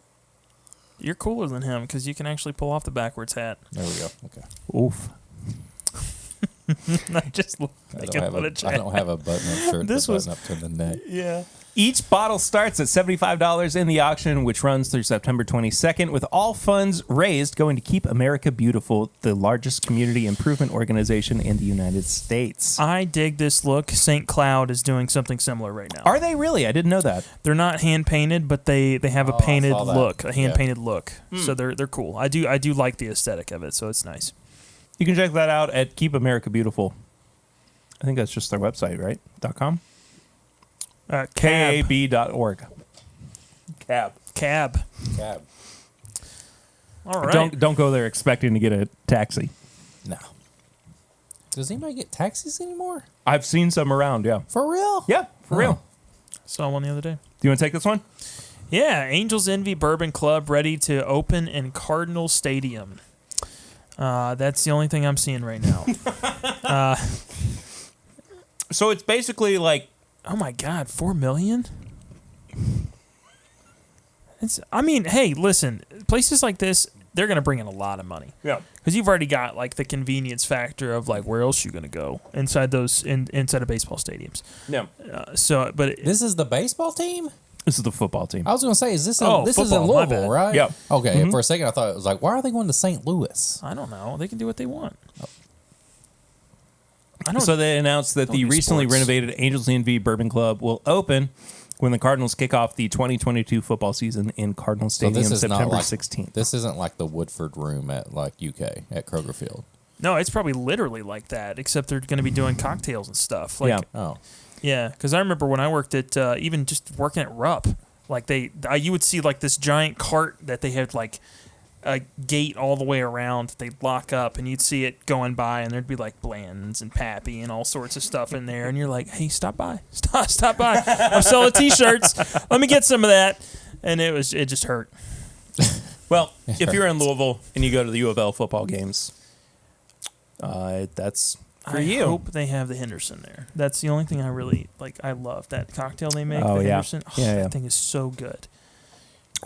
You're cooler than him because you can actually pull off the backwards hat. There we go. Okay. Oof. I just look I like I don't have a button-up shirt. This This was- button up to the neck. Yeah. Each bottle starts at $75 in the auction, which runs through September 22nd, with all funds raised going to Keep America Beautiful, the largest community improvement organization in the United States. I dig this look. St. Cloud is doing something similar right now. Are they really? I didn't know that. They're not hand painted, but they have a Oh, I painted saw that. look, a hand Yeah. painted look. So they're cool. I do like the aesthetic of it, so it's nice. You can check that out at Keep America Beautiful. I think that's just their website, right? .com? Cab. KAB.org. Cab. Cab. Cab. All right. Don't go there expecting to get a taxi. No. Does anybody get taxis anymore? I've seen some around, yeah. For real? Yeah, for real. Saw one the other day. Do you want to take this one? Yeah, Angels Envy Bourbon Club ready to open in Cardinal Stadium. That's the only thing I'm seeing right now. So it's basically like, Oh my God, $4 million? Hey, listen, places like this, they're gonna bring in a lot of money yeah. because you've already got the convenience factor of where else you gonna go inside those inside of baseball stadiums. Yeah. This is the baseball team? This is the football team. I was going to say, this is in football, my Louisville, bad. right? Yep. Okay, for a second I thought it was why are they going to St. Louis? I don't know. They can do what they want. So they announced that don't the do recently sports. renovated Angels Envy Bourbon Club will open when the Cardinals kick off the 2022 football season in Cardinal Stadium this is not September like 16th. This isn't like the Woodford Room at UK at Kroger Field. No, it's probably literally like that, except they're going to be doing cocktails and stuff. Yeah. Oh. Yeah, because I remember when I worked at even just working at Rupp, you would see this giant cart that they had a gate all the way around. They'd lock up, and you'd see it going by, and there'd be Bland's and Pappy and all sorts of stuff in there, and you're like, "Hey, stop by, stop by! I'm selling T-shirts. Let me get some of that." And it just hurt. Well, if you're in Louisville and you go to the U of L football games, that's for I you. hope they have the Henderson there. That's the only thing I really like. I love that cocktail they make. Oh, the yeah. Henderson. Oh, Yeah, yeah. That thing is so good.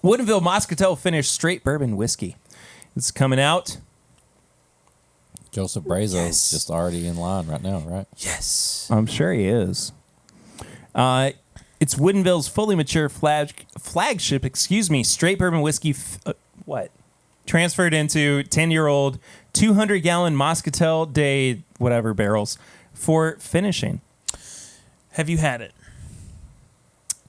Woodinville Moscatel finished straight bourbon whiskey. It's coming out. Joseph Brazo's Yes. just already in line right now, right? Yes. I'm sure he is. It's Woodinville's fully mature flagship, straight bourbon whiskey. Transferred into 10-year-old 200-gallon Moscatel Day whatever barrels for finishing. Have you had it?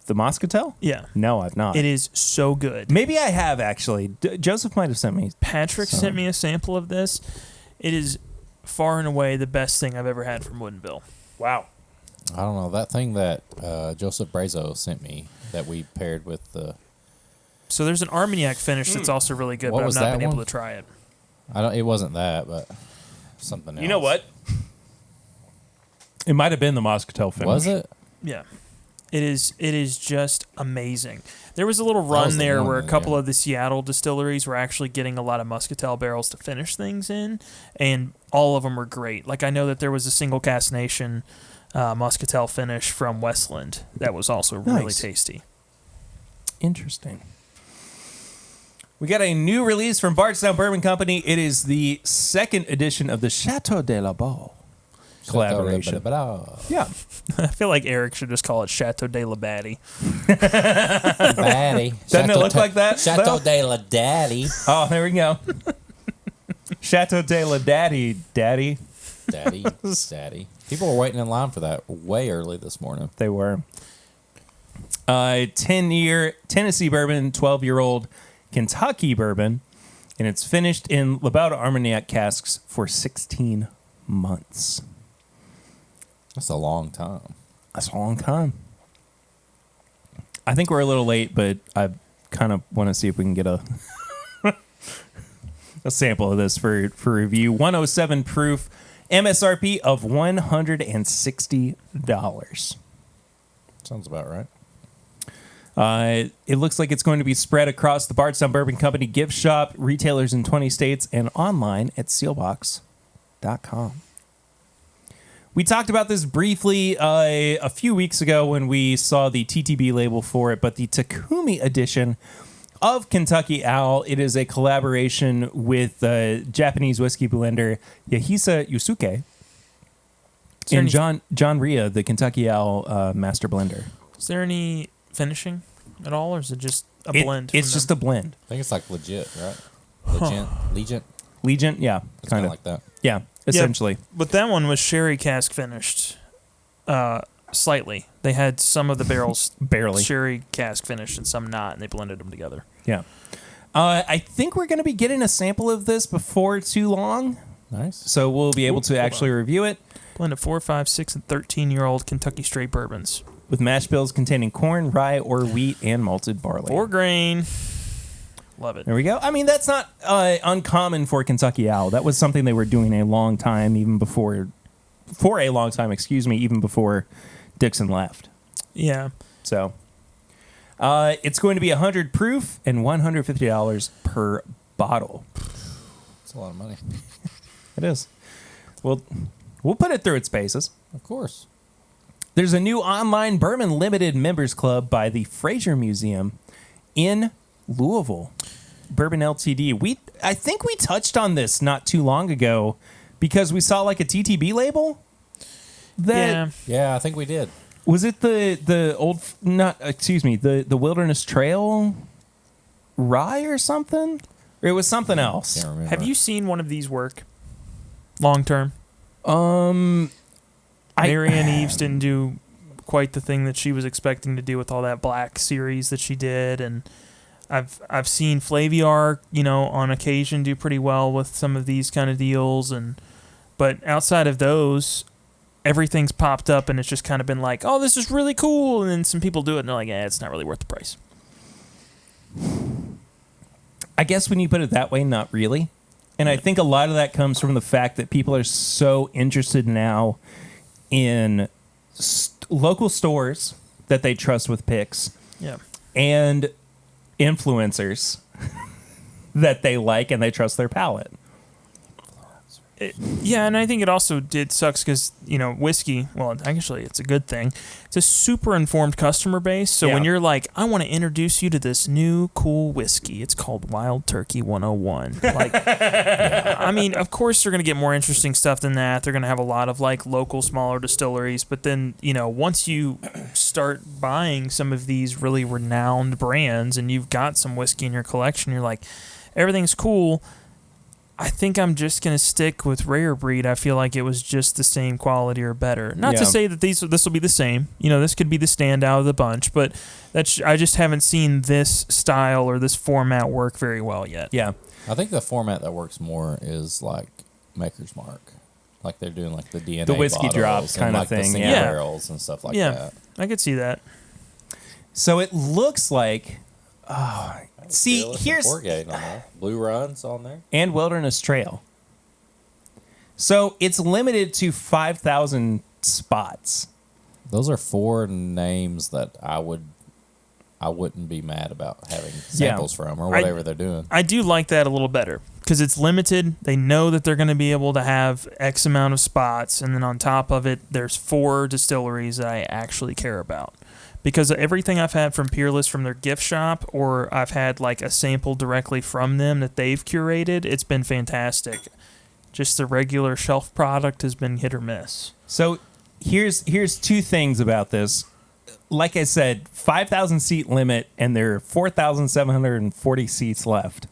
The Moscatel? Yeah. No, I've not. It is so good. Maybe I have actually. Joseph might have sent me. Patrick sent me a sample of this. It is far and away the best thing I've ever had from Woodinville. Wow. I don't know. That thing that Joseph Brazo sent me that we paired with the... So there's an Armagnac finish that's also really good, What but I've was not that been able one? to try it. It wasn't that, but something else. You know what? It might have been the Moscatel finish. Was it? Yeah. It is just amazing. There was a little was run the there one, where a couple yeah. of the Seattle distilleries were actually getting a lot of muscatel barrels to finish things in, and all of them were great. Like I know that there was a single cask nation muscatel finish from Westland that was also really Nice. tasty. Interesting. We got a new release from Bardstown Bourbon Company. It is the second edition of the Chateau de la Balle collaboration. Yeah. I feel like Eric should just call it Chateau de la Batty. Batty. Doesn't it look like that? Chateau Bill? de la Daddy. Oh, there we go. Chateau de la Daddy. Daddy. People were waiting in line for that way early this morning. They were. 10-year Tennessee bourbon, 12-year-old Kentucky bourbon, and it's finished in Labauda Armagnac casks for 16 months. That's a long time. That's a long time. I think we're a little late, but I kind of want to see if we can get a a sample of this for review. 107 proof, MSRP of $160. Sounds about right. It looks like it's going to be spread across the Bardstown Bourbon Company gift shop, retailers in 20 states, and online at sealbox.com. We talked about this briefly a few weeks ago when we saw the TTB label for it, but the Takumi edition of Kentucky Owl, it is a collaboration with Japanese whiskey blender Yahisa Yusuke and John Ria, the Kentucky Owl master blender. Is there any finishing at all, or is it just a blend? It's just a blend. I think it's like legit, right? Legit. Legion, yeah, It's kind of like that. Yeah, essentially. But that one was sherry cask finished, slightly. They had some of the barrels Barely. sherry cask finished and some not, and they blended them together. Yeah. I think we're going to be getting a sample of this before too long, Nice. so we'll be able to actually review it Blend of 4, 5, 6, and 13-year-old Kentucky straight bourbons. with mash bills containing corn, rye, or wheat and malted barley. 4 grain. Love it. There we go. I mean, that's not uncommon for Kentucky Owl. That was something they were doing a long time, even before Dixon left. Yeah. So it's going to be 100 proof and $150 per bottle. That's a lot of money. It is. We'll put it through its paces. Of course. There's a new online Bourbon Limited members club by the Fraser Museum in Louisville. Bourbon LTD. I think we touched on this not too long ago because we saw like a TTB label. Yeah, I think we did. Was it the Wilderness Trail rye or something? Or it was something else. Can't remember. Have you seen one of these work long term? Marianne Eves didn't do quite the thing that she was expecting to do with all that Black series that she did, and I've seen Flaviar, on occasion do pretty well with some of these kind of deals, but outside of those, everything's popped up and it's just kind of been like, oh, this is really cool, and then some people do it and they're like, it's not really worth the price. I guess when you put it that way, not really. And I think a lot of that comes from the fact that people are so interested now in local stores that they trust with picks. Yeah. And influencers that they like and they trust their palate. And I think it also sucks because, whiskey, well, actually, it's a good thing. It's a super informed customer base. So when you're like, I want to introduce you to this new cool whiskey, it's called Wild Turkey 101. I mean, of course, they're going to get more interesting stuff than that. They're going to have a lot of local, smaller distilleries. But then, once you start buying some of these really renowned brands and you've got some whiskey in your collection, you're like, everything's cool. I think I'm just going to stick with Rare Breed. I feel like it was just the same quality or better. Not to say that this will be the same. This could be the standout of the bunch, but I just haven't seen this style or this format work very well yet. Yeah. I think the format that works more is like Maker's Mark. Like they're doing like the DNA the whiskey drop kind of thing. The Yeah. barrels and stuff like that. I could see that. So it looks like... See, here's Forgate on there. Blue Runs on there, and Wilderness Trail. So it's limited to 5,000 spots. Those are 4 names that I wouldn't be mad about having samples from or whatever they're doing. I do like that a little better because it's limited. They know that they're going to be able to have X amount of spots, and then on top of it, there's 4 distilleries that I actually care about. Because everything I've had from Peerless from their gift shop, or I've had like a sample directly from them that they've curated, it's been fantastic. Just the regular shelf product has been hit or miss. So here's 2 things about this. Like I said, 5,000 seat limit, and there are 4,740 seats left.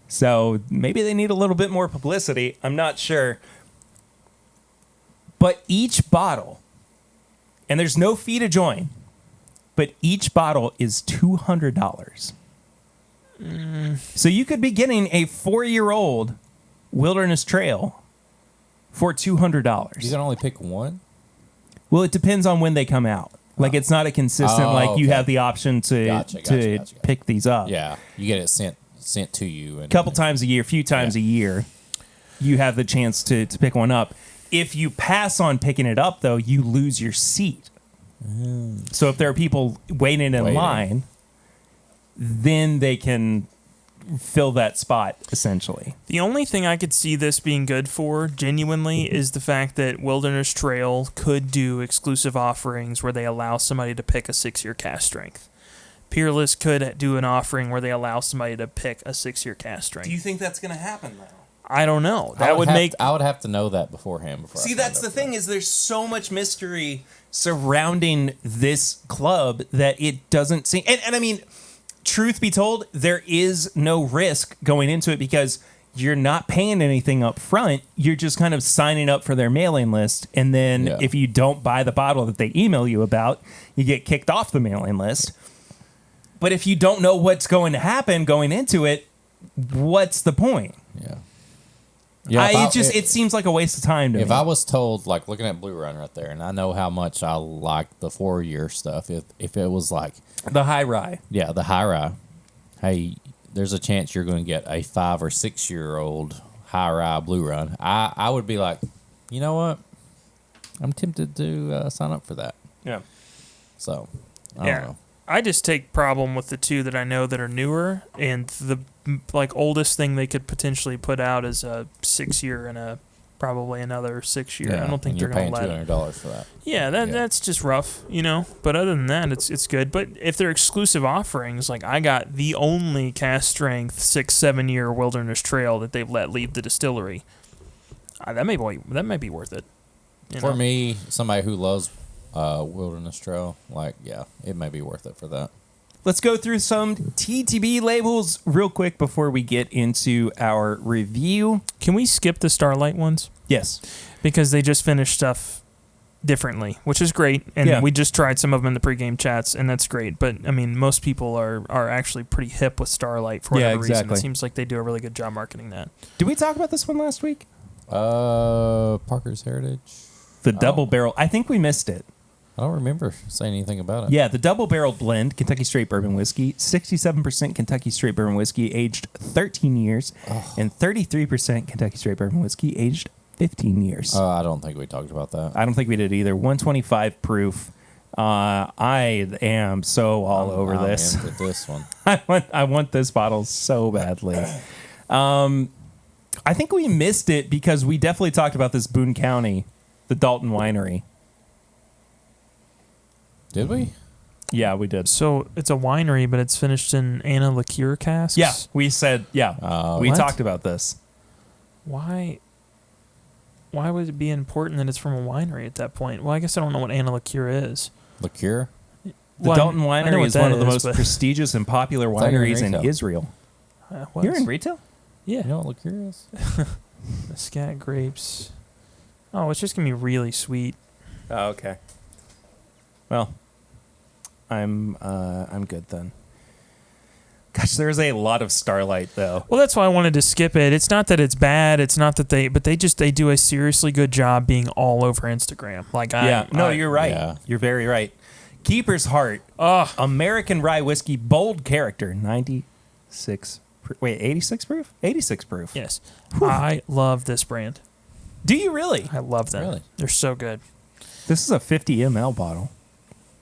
So maybe they need a little bit more publicity. I'm not sure. But each bottle, and there's no fee to join, but each bottle is $200. So you could be getting a 4-year-old Wilderness Trail for $200. You can only pick one? Well, it depends on when they come out. Like, it's not a consistent, you okay. have the option to pick these up. Yeah, you get it sent to you. A couple times a year, a few times a year, you have the chance to pick one up. If you pass on picking it up, though, you lose your seat. So if there are people waiting in line, then they can fill that spot, essentially. The only thing I could see this being good for, genuinely, is the fact that Wilderness Trail could do exclusive offerings where they allow somebody to pick a 6-year cast strength. Peerless could do an offering where they allow somebody to pick a 6-year cast strength. Do you think that's going to happen, though? I don't know. I would have to know that beforehand. See, that's the thing, is there's so much mystery surrounding this club that it doesn't seem... And I mean, truth be told, there is no risk going into it because you're not paying anything up front. You're just kind of signing up for their mailing list. And then if you don't buy the bottle that they email you about, you get kicked off the mailing list. But if you don't know what's going to happen going into it, what's the point? Yeah. It seems like a waste of time to me. If I was told, like, looking at Blue Run right there, and I know how much I like the 4-year stuff, if it was like... The high rye. Yeah, the high rye. Hey, there's a chance you're going to get a 5 or 6-year-old high rye Blue Run. I would be like, you know what? I'm tempted to sign up for that. Yeah. So, I don't know. I just take problem with the 2 that I know that are newer, and the oldest thing they could potentially put out is a 6-year and probably another 6-year. Yeah, I don't think they're going to let it. $200 for that. Yeah, that's just rough, But other than that, it's good. But if they're exclusive offerings, like I got the only cast strength 6-7-year Wilderness Trail that they've let leave the distillery, that may be worth it. For me, somebody who loves Wilderness Trail, it may be worth it for that. Let's go through some TTB labels real quick before we get into our review. Can we skip the Starlight ones? Yes. Because they just finished stuff differently, which is great. And we just tried some of them in the pregame chats, and that's great. But, I mean, most people are actually pretty hip with Starlight for whatever reason. It seems like they do a really good job marketing that. Did we talk about this one last week? Parker's Heritage. The double barrel. I think we missed it. I don't remember saying anything about it. Yeah, the double barrel blend, Kentucky Straight Bourbon Whiskey, 67% Kentucky Straight Bourbon Whiskey, aged 13 years, and 33% Kentucky Straight Bourbon Whiskey, aged 15 years. I don't think we talked about that. I don't think we did either. 125 proof. I am so all over this. I'm into this one. I want this bottle so badly. I think we missed it because we definitely talked about this Boone County, the Dalton Winery. Did we? Yeah, we did. So it's a winery, but it's finished in Anna liqueur casks? Yeah, we said, we What? talked about this. Why would it be important that it's from a winery at that point? Well, I guess I don't know what Anna liqueur is. Liqueur? The Dalton Winery is one of the most but- prestigious and popular thought you were in wineries in retail. Israel. You're in retail? Yeah. You know what liqueur is? Muscat grapes. Oh, it's just going to be really sweet. Oh, okay. Well, I'm good then. Gosh, there's a lot of Starlight though. Well, that's why I wanted to skip it. It's not that it's bad. It's not that they do a seriously good job being all over Instagram. You're right. Yeah. You're very right. Keeper's Heart. American Rye Whiskey, bold character, 86 proof? 86 proof. Yes. I love this brand. Do you really? I love them. Really? They're so good. This is a 50 ml bottle.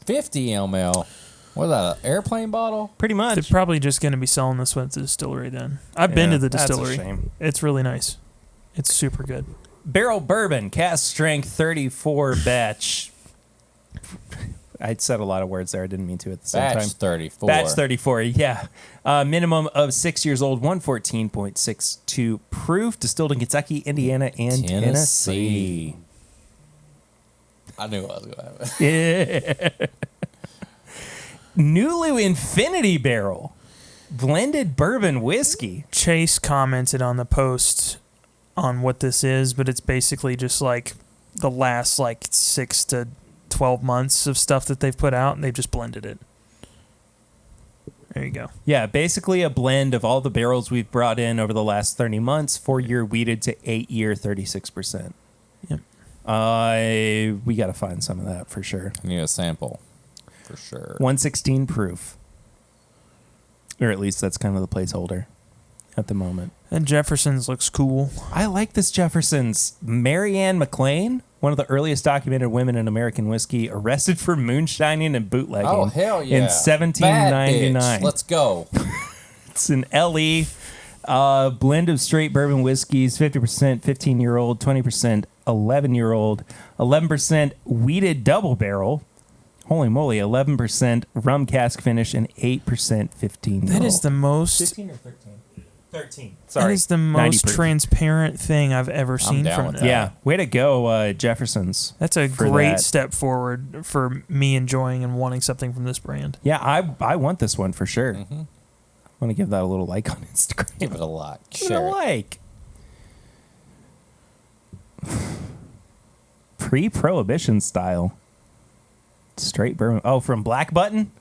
50 ml. What is that, an airplane bottle? Pretty much. They're probably just going to be selling this one at the distillery then. I've been to the distillery. That's a shame. It's really nice. It's super good. Barrel bourbon, cask strength, 34 batch. I said a lot of words there. I didn't mean to at the same time. Batch 34. Batch 34, yeah. Minimum of 6 years old, 114.62 proof, distilled in Kentucky, Indiana, and Tennessee. I knew I was going to have it. Yeah. Nulu Infinity Barrel, blended bourbon whiskey. Chase commented on the post on what this is, but it's basically just like the last 6 to 12 months of stuff that they've put out, and they've just blended it. There you go. Yeah, basically a blend of all the barrels we've brought in over the last 30 months, 4-year wheated to 8-year, 36%. Yep. We got to find some of that for sure. I need a sample, for sure. 116 proof. Or at least that's kind of the placeholder at the moment. And Jefferson's looks cool. I like this Jefferson's. Mary Ann McLean, one of the earliest documented women in American whiskey, arrested for moonshining and bootlegging. Oh, hell yeah. In 1799. Bad bitch. Let's go. It's an LE blend of straight bourbon whiskeys, 50% 15-year-old, 20% 11-year-old, 11% wheated double barrel. Holy moly, 11% rum cask finish and 8% 15-year-old. That is the most... 15 or 13? 13. Sorry. That is the most 90 proof. transparent thing I've ever seen down from with them. that. Yeah, way to go, Jefferson's. That's a for great that. step forward for me enjoying and wanting something from this brand. Yeah, I want this one for sure. Mm-hmm. I want to give that a little like on Instagram. Give it a like. Give it a Share it. like. Pre-prohibition style. Straight bourbon. Oh, from Black Button?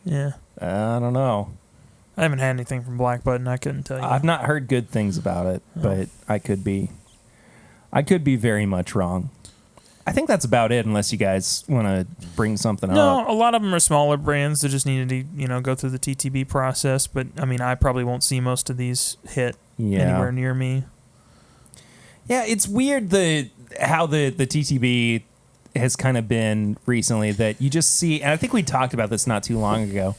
Yeah. I don't know. I haven't had anything from Black Button. I couldn't tell you. I've not heard good things about it, but I could be very much wrong. I think that's about it, unless you guys want to bring something up. No, a lot of them are smaller brands that just needed to, go through the TTB process. But I mean, I probably won't see most of these hit anywhere near me. Yeah, it's weird how the TTB has kind of been recently, that you just see, and I think we talked about this not too long ago,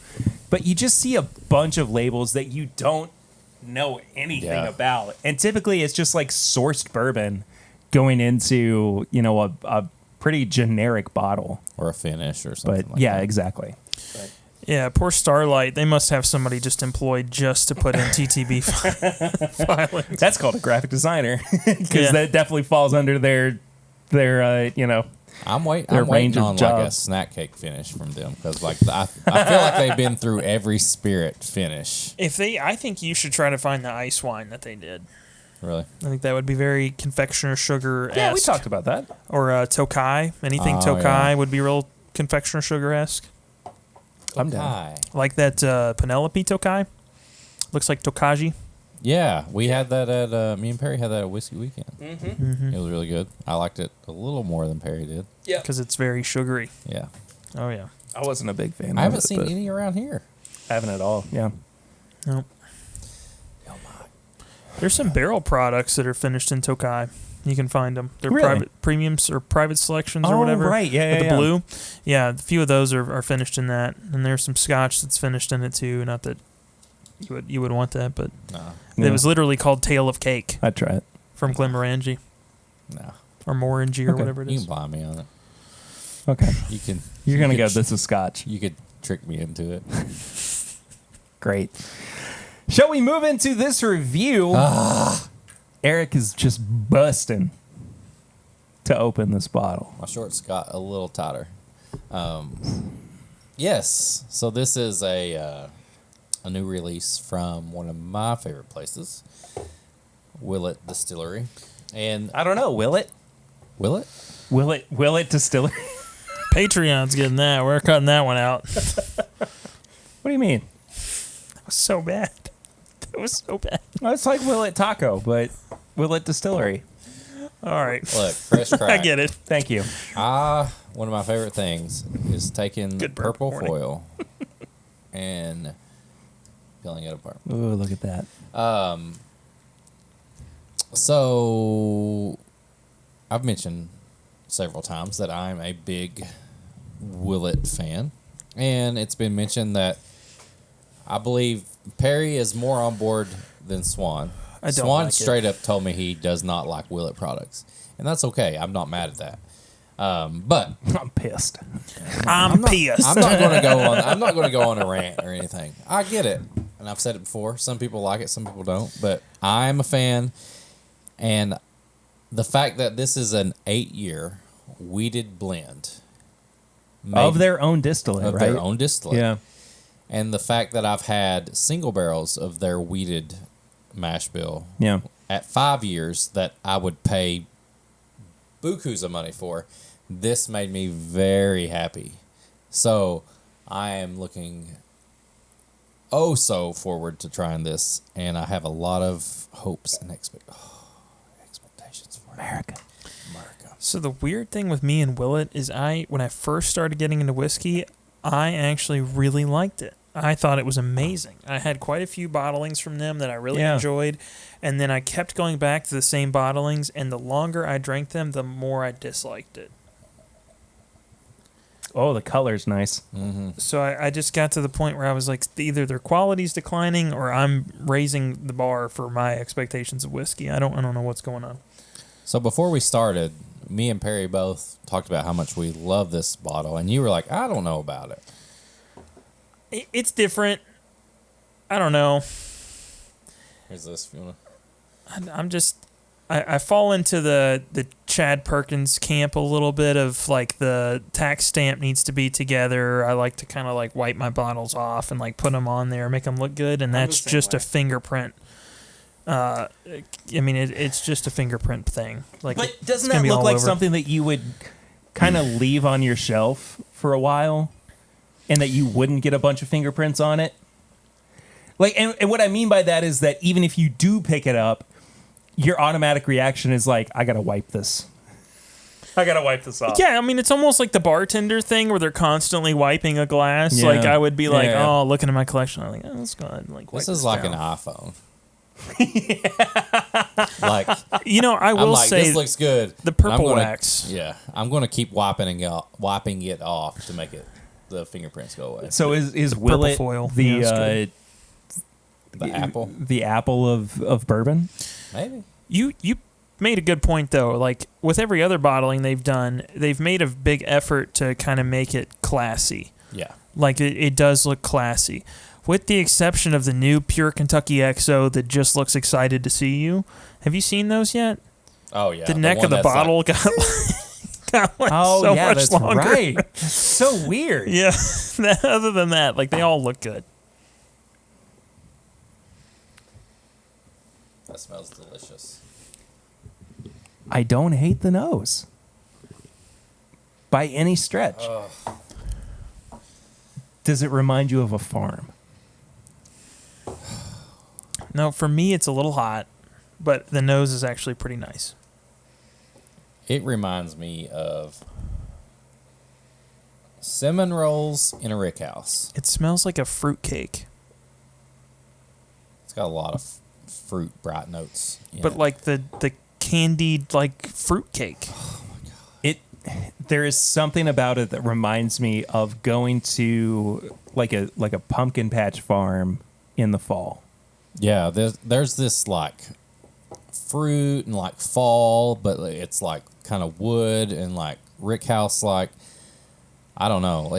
but you just see a bunch of labels that you don't know anything about. And typically it's just like sourced bourbon going into, a pretty generic bottle. Or a finish or something But like yeah, that. exactly. Yeah, poor Starlight. They must have somebody just employed just to put in TTB filings. That's called a graphic designer, because that definitely falls under their I'm their waiting range of on like a jobs. snack cake finish from them, because I feel like they've been through every spirit finish. I think you should try to find the ice wine that they did. Really? I think that would be very confectioner sugar-esque. Yeah, we talked about that. Or Tokai. Anything Oh, Tokai yeah. would be real confectioner sugar-esque. I'm down. Hi. Like that Penelope Tokai. Looks like Tokaji. Yeah, we had that at me and Perry had that at Whiskey Weekend. Mm-hmm. It was really good. I liked it a little more than Perry did. Yeah, Because it's very sugary. Yeah. Oh, yeah. I wasn't a big fan. I of haven't it, seen but any around here. I haven't at all. Yeah. Nope. There's some barrel products that are finished in Tokai. You can find them. They're Really? private premiums or private selections or Oh, whatever. right. Yeah, With yeah, the yeah. blue. Yeah, a few of those are finished in that. And there's some scotch that's finished in it too. Not that you would want that, but No. Yeah. it was literally called Tale of Cake I'd try it. from Glenmorangie No. or Morangie or Okay. whatever it You is. can buy me on it. Okay. You can. You're you going to could go, this is scotch. You could trick me into it. Great. Shall we move into this review? Eric is just busting to open this bottle. My shorts got a little tighter. Yes. So this is a new release from one of my favorite places, Willett Distillery. And I don't know. Will it Distillery? Patreon's getting that. We're cutting that one out. What do you mean? That was so bad. That was so bad. Well, it's like Willett Taco, but Willett Distillery. All right. look, fresh crack. I get it. Thank you. One of my favorite things is taking Good burp purple warning. foil and peeling it apart. Ooh, look at that. So I've mentioned several times that I'm a big Willett fan, and it's been mentioned that I believe Perry is more on board than Swan. I don't Swan like it. straight up told me he does not like Willett products, and that's okay. I'm not mad at that. But I'm pissed. I'm pissed. I'm not going to go on. I'm not going to go on a rant or anything. I get it, and I've said it before. Some people like it, some people don't. But I'm a fan, and the fact that this is an 8-year weeded blend Of their own distillate, of right? their own distillate, Yeah. and the fact that I've had single barrels of their weeded mash bill Yeah. at 5 years that I would pay bukus of money for, this made me very happy. So I am looking so forward to trying this, and I have a lot of hopes and expectations for America. America. So the weird thing with me and Willett is when I first started getting into whiskey, I actually really liked it. I thought it was amazing. I had quite a few bottlings from them that I really enjoyed, and then I kept going back to the same bottlings, and the longer I drank them, the more I disliked it. Oh, the color's nice. So I just got to the point where I was like, either their quality's declining or I'm raising the bar for my expectations of whiskey. I don't know what's going on. So before we started, me and Perry both talked about how much we love this bottle, and you were like, I don't know about it. It's different. I don't know. Here's this. If you wanna... I'm just... I fall into the Chad Perkins camp a little bit of like the tax stamp needs to be together. I like to kind of like wipe my bottles off and like put them on there, make them look good, and that's just a fingerprint. I mean, it's just a fingerprint thing. Like, But doesn't that look like something that you would kind of leave on your shelf for a while, and that you wouldn't get a bunch of fingerprints on it? Like, and what I mean by that is that even if you do pick it up, your automatic reaction is like, I gotta wipe this. I gotta wipe this off. Yeah, I mean, it's almost like the bartender thing where they're constantly wiping a glass. Yeah. Like, I would be like, Yeah. oh, looking at my collection, I'm like, oh, let's go ahead and like wipe This is like down. an iPhone. Like, I I'm will like, say this looks good. the And I'm purple gonna- wax. Yeah, I'm going to keep wiping it off to make the fingerprints go away. So is Willett foil. the Yeah, The apple, the apple of bourbon? maybe. You made a good point though. Like with every other bottling they've done, they've made a big effort to kind of make it classy. Yeah. Like it does look classy, with the exception of the new Pure Kentucky XO that just looks excited to see you. Have you seen those yet? Oh yeah. The neck one of the that's like- bottle got like Oh so yeah, much that's longer. right. So weird. Yeah. Other than that, like they all look good. that smells delicious. I don't hate the nose by any stretch. Does it remind you of a farm? No, for me it's a little hot, but the nose is actually pretty nice. It reminds me of cinnamon rolls in a rick house. It smells like a fruit cake, It's got a lot of fruit bright notes. but like the candied like fruit cake. There is something about it that reminds me of going to like a pumpkin patch farm in the fall. yeah, there's this like fruit and like fall, but it's like kind of wood and like rick house. Like I don't know.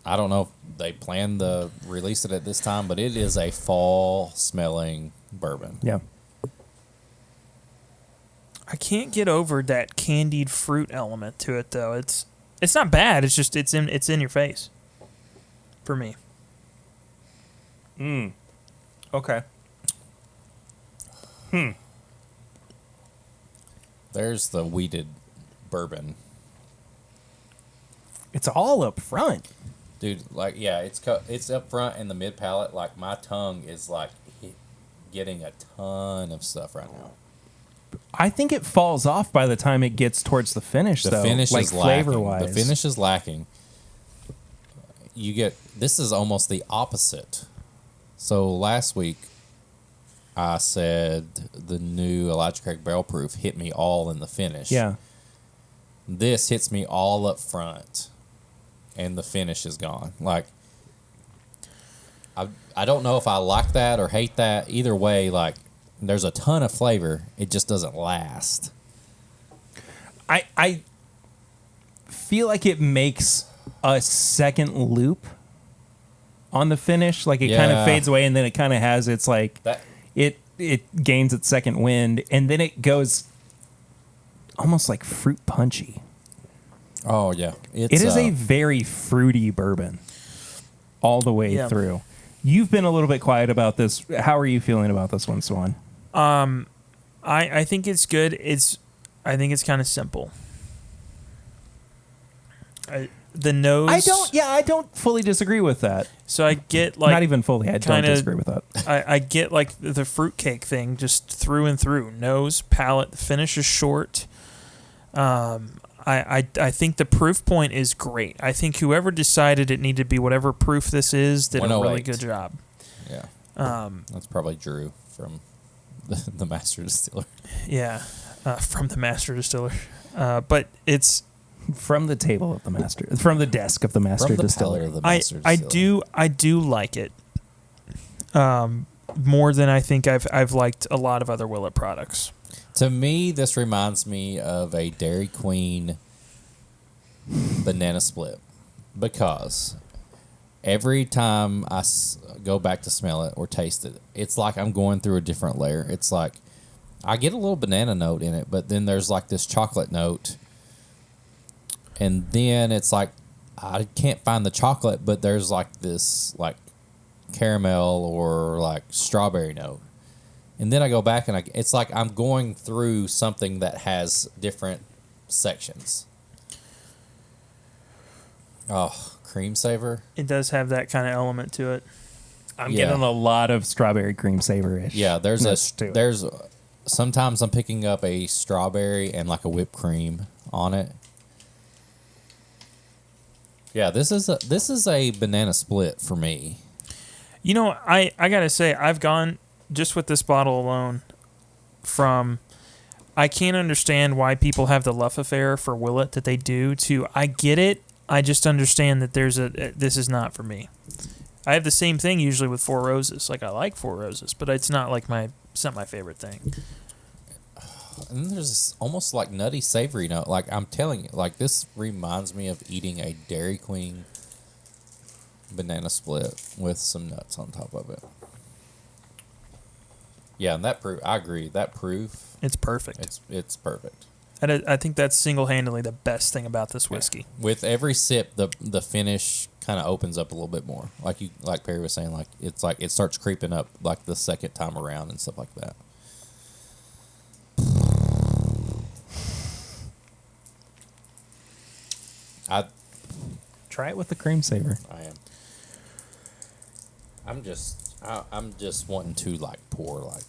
I don't know if they plan to release it at this time, but it is a fall smelling bourbon. Yeah. I can't get over that candied fruit element to it though. It's not bad. It's just it's in your face. For me. Okay. There's the weeded bourbon. It's all up front. Dude, like, yeah, it's up front in the mid palate. Like, my tongue is like getting a ton of stuff right now. I think it falls off by the time it gets towards the finish, The though. finish like is lacking. flavor-wise. The finish is lacking. This is almost the opposite. So last week, I said the new Elijah Craig Barrel Proof hit me all in the finish. Yeah. This hits me all up front, and the finish is gone. Like, I don't know if I like that or hate that. Either way, like, there's a ton of flavor. It just doesn't last. I feel like it makes a second loop on the finish. Like, it kind of fades away, and then it kind of has its, like, it gains its second wind, and then it goes almost like fruit punchy. Oh, yeah. It is a very fruity bourbon all the way through. You've been a little bit quiet about this. How are you feeling about this one, Swan? I think it's good. I think it's kind of simple. The nose. I don't fully disagree with that. So I get like not even fully. I don't disagree with that. I get like the fruitcake thing just through and through. Nose, palate, the finish is short. I think the proof point is great. I think whoever decided it needed to be whatever proof this is did a really good job. Yeah. That's probably Drew from the Master Distiller. Yeah, from the Master Distiller. But it's from the table of the master, from the desk of the Master Distiller. Of the Master Distiller. I do like it. More than I think I've liked a lot of other Willett products. To me, this reminds me of a Dairy Queen banana split, because every time I go back to smell it or taste it, it's like I'm going through a different layer. It's like I get a little banana note in it, but then there's like this chocolate note, and then it's like I can't find the chocolate, but there's like this like caramel or like strawberry note. And then I go back and it's like I'm going through something that has different sections. Oh, cream savor. It does have that kind of element to it. I'm getting a lot of strawberry cream savor-ish. Yeah, there's sometimes I'm picking up a strawberry and like a whipped cream on it. Yeah, this is a banana split for me. You know, I gotta say, I've gone just with this bottle alone from I can't understand why people have the love affair for Willett that they do to I get it. I just understand that this is not for me. I have the same thing usually with Four Roses. Like, I like Four Roses, but it's not my favorite thing. And then there's this almost like nutty savory note. Like, I'm telling you, like, this reminds me of eating a Dairy Queen banana split with some nuts on top of it. Yeah, and that proof, I agree. That proof, it's perfect. It's perfect. And I think that's single-handedly the best thing about this whiskey. Yeah. With every sip, the finish kind of opens up a little bit more. Like Perry was saying, like it starts creeping up like the second time around and stuff like that. I try it with the cream savor. I am. I'm just wanting to like pour like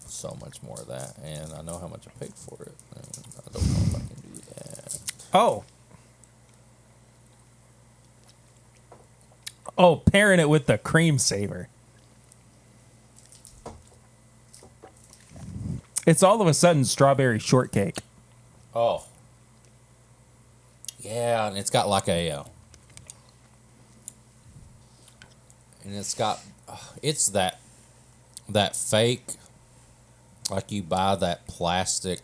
so much more of that, and I know how much I paid for it. And I don't know if I can do that. Oh, pairing it with the cream savor. It's all of a sudden strawberry shortcake. Oh. Yeah, and it's got like and it's got, it's that fake, like you buy that plastic,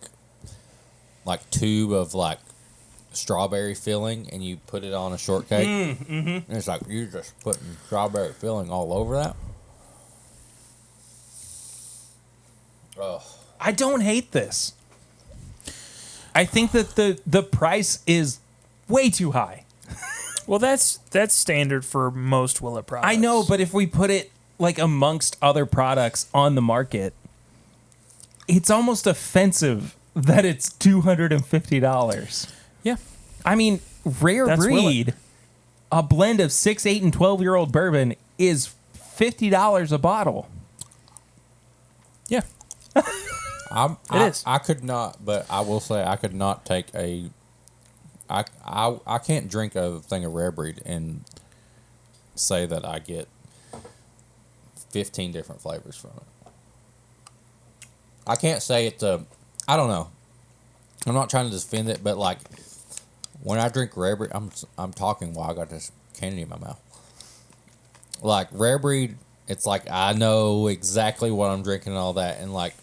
like tube of like strawberry filling and you put it on a shortcake. Mm-hmm. And it's like you're just putting strawberry filling all over that. Oh. I don't hate this. I think that the price is way too high. Well, that's standard for most Willett products. I know, but if we put it like amongst other products on the market, it's almost offensive that it's $250. Yeah. I mean, rare That's breed, Willett. a blend of 6, 8, and 12-year-old bourbon is $50 a bottle. Yeah. It is. I could not, but I will say I could not take I can't drink a thing of rare breed and say that I get 15 different flavors from it. I can't say it's I don't know. I'm not trying to defend it, but like When I drink rare breed, I'm talking while I got this candy in my mouth. Like rare breed, it's like I know exactly what I'm drinking and all that, and like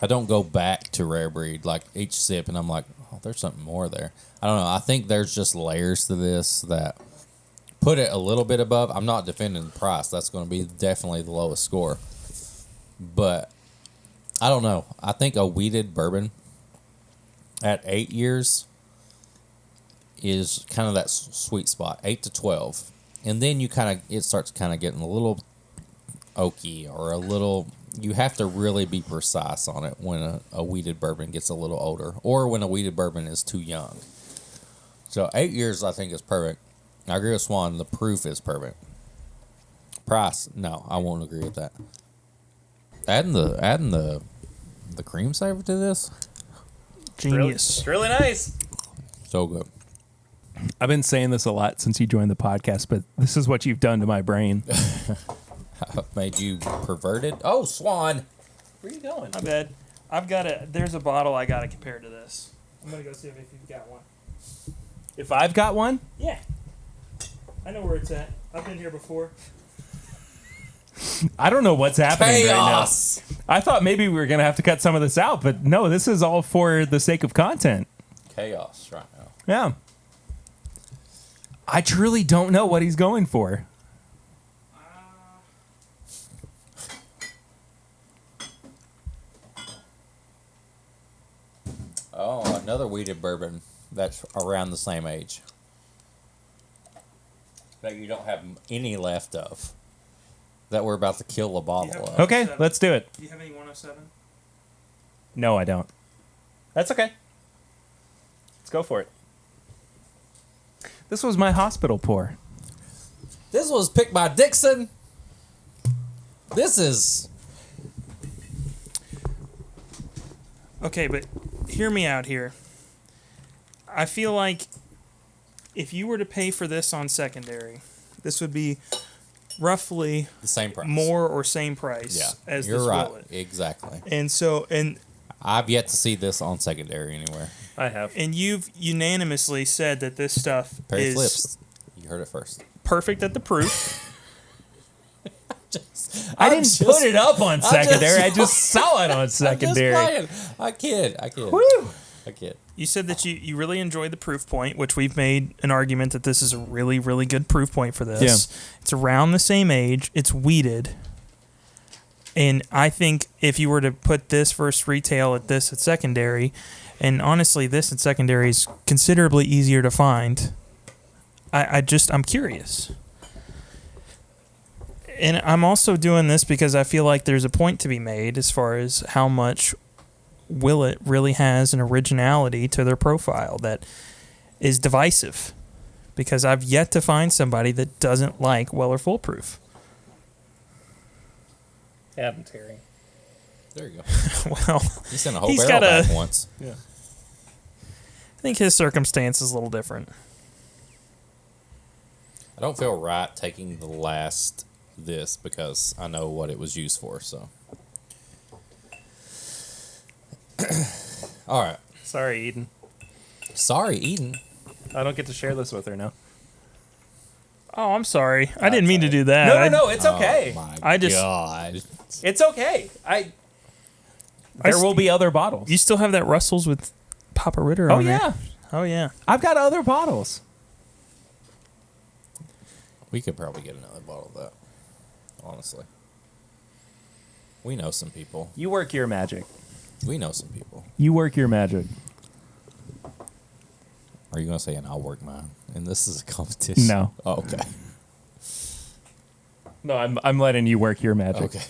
I don't go back to rare breed like each sip, and I'm like, oh, there's something more there. I don't know. I think there's just layers to this that put it a little bit above. I'm not defending the price. That's going to be definitely the lowest score. But I don't know. I think a wheated bourbon at 8 years is kind of that sweet spot, 8 to 12. And then it starts kind of getting a little oaky or a little, you have to really be precise on it when a wheated bourbon gets a little older or when a wheated bourbon is too young. So 8 years, I think, is perfect. I agree with Swan. The proof is perfect. Price, no, I won't agree with that. Adding the cream savor to this, Genius. It's really nice. so good. I've been saying this a lot since you joined the podcast, but this is what you've done to my brain. Made you perverted. Oh, Swan, Where are you going? My bad. There's a bottle I got to compare to this. I'm going to go see if you've got one. If I've got one? Yeah. I know where it's at. I've been here before. I don't know what's happening chaos. right now. I thought maybe we were going to have to cut some of this out, but no, this is all for the sake of content. Chaos right now. Yeah. I truly don't know what he's going for. Oh, another wheated bourbon that's around the same age that you don't have any left of. That we're about to kill a bottle of. Okay, let's do it. Do you have any 107? No, I don't. That's okay. Let's go for it. This was my hospital pour. This was picked by Dixon. This is... Okay, but hear me out here. I feel like if you were to pay for this on secondary, this would be roughly the same price. more or same price as you're this right. Willett. Exactly. And I've yet to see this on secondary anywhere. I have. and you've unanimously said that this stuff Perry is Flips. You heard it first. perfect at the proof. I didn't put it up on secondary. I just saw it on secondary. I'm just playing. I kid. Woo! I kid. You said that you really enjoyed the proof point, which we've made an argument that this is a really, really good proof point for this. Yeah. It's around the same age. It's wheated. And I think if you were to put this versus retail at this at secondary, and honestly, this at secondary is considerably easier to find. I'm curious. And I'm also doing this because I feel like there's a point to be made as far as how much Willett really has an originality to their profile that is divisive. Because I've yet to find somebody that doesn't like Weller Foolproof. Adam Terry. There you go. Well, You sent a whole he's barrel got back once. Yeah. I think his circumstance is a little different. I don't feel right taking the last this because I know what it was used for. So, all right. Sorry, Eden. Sorry, Eden. I don't get to share this with her now. Oh, I'm sorry. I didn't mean to do that. No, it's okay. Oh my I just- God. It's okay. There will be other bottles. You still have that Russell's with Papa Ritter Oh, on there? yeah. Oh, yeah. I've got other bottles. We could probably get another bottle of that. Honestly, we know some people. You work your magic. We know some people. You work your magic. Are you gonna say, and I'll work mine? And this is a competition. No. Oh, okay. No, I'm letting you work your magic. Okay.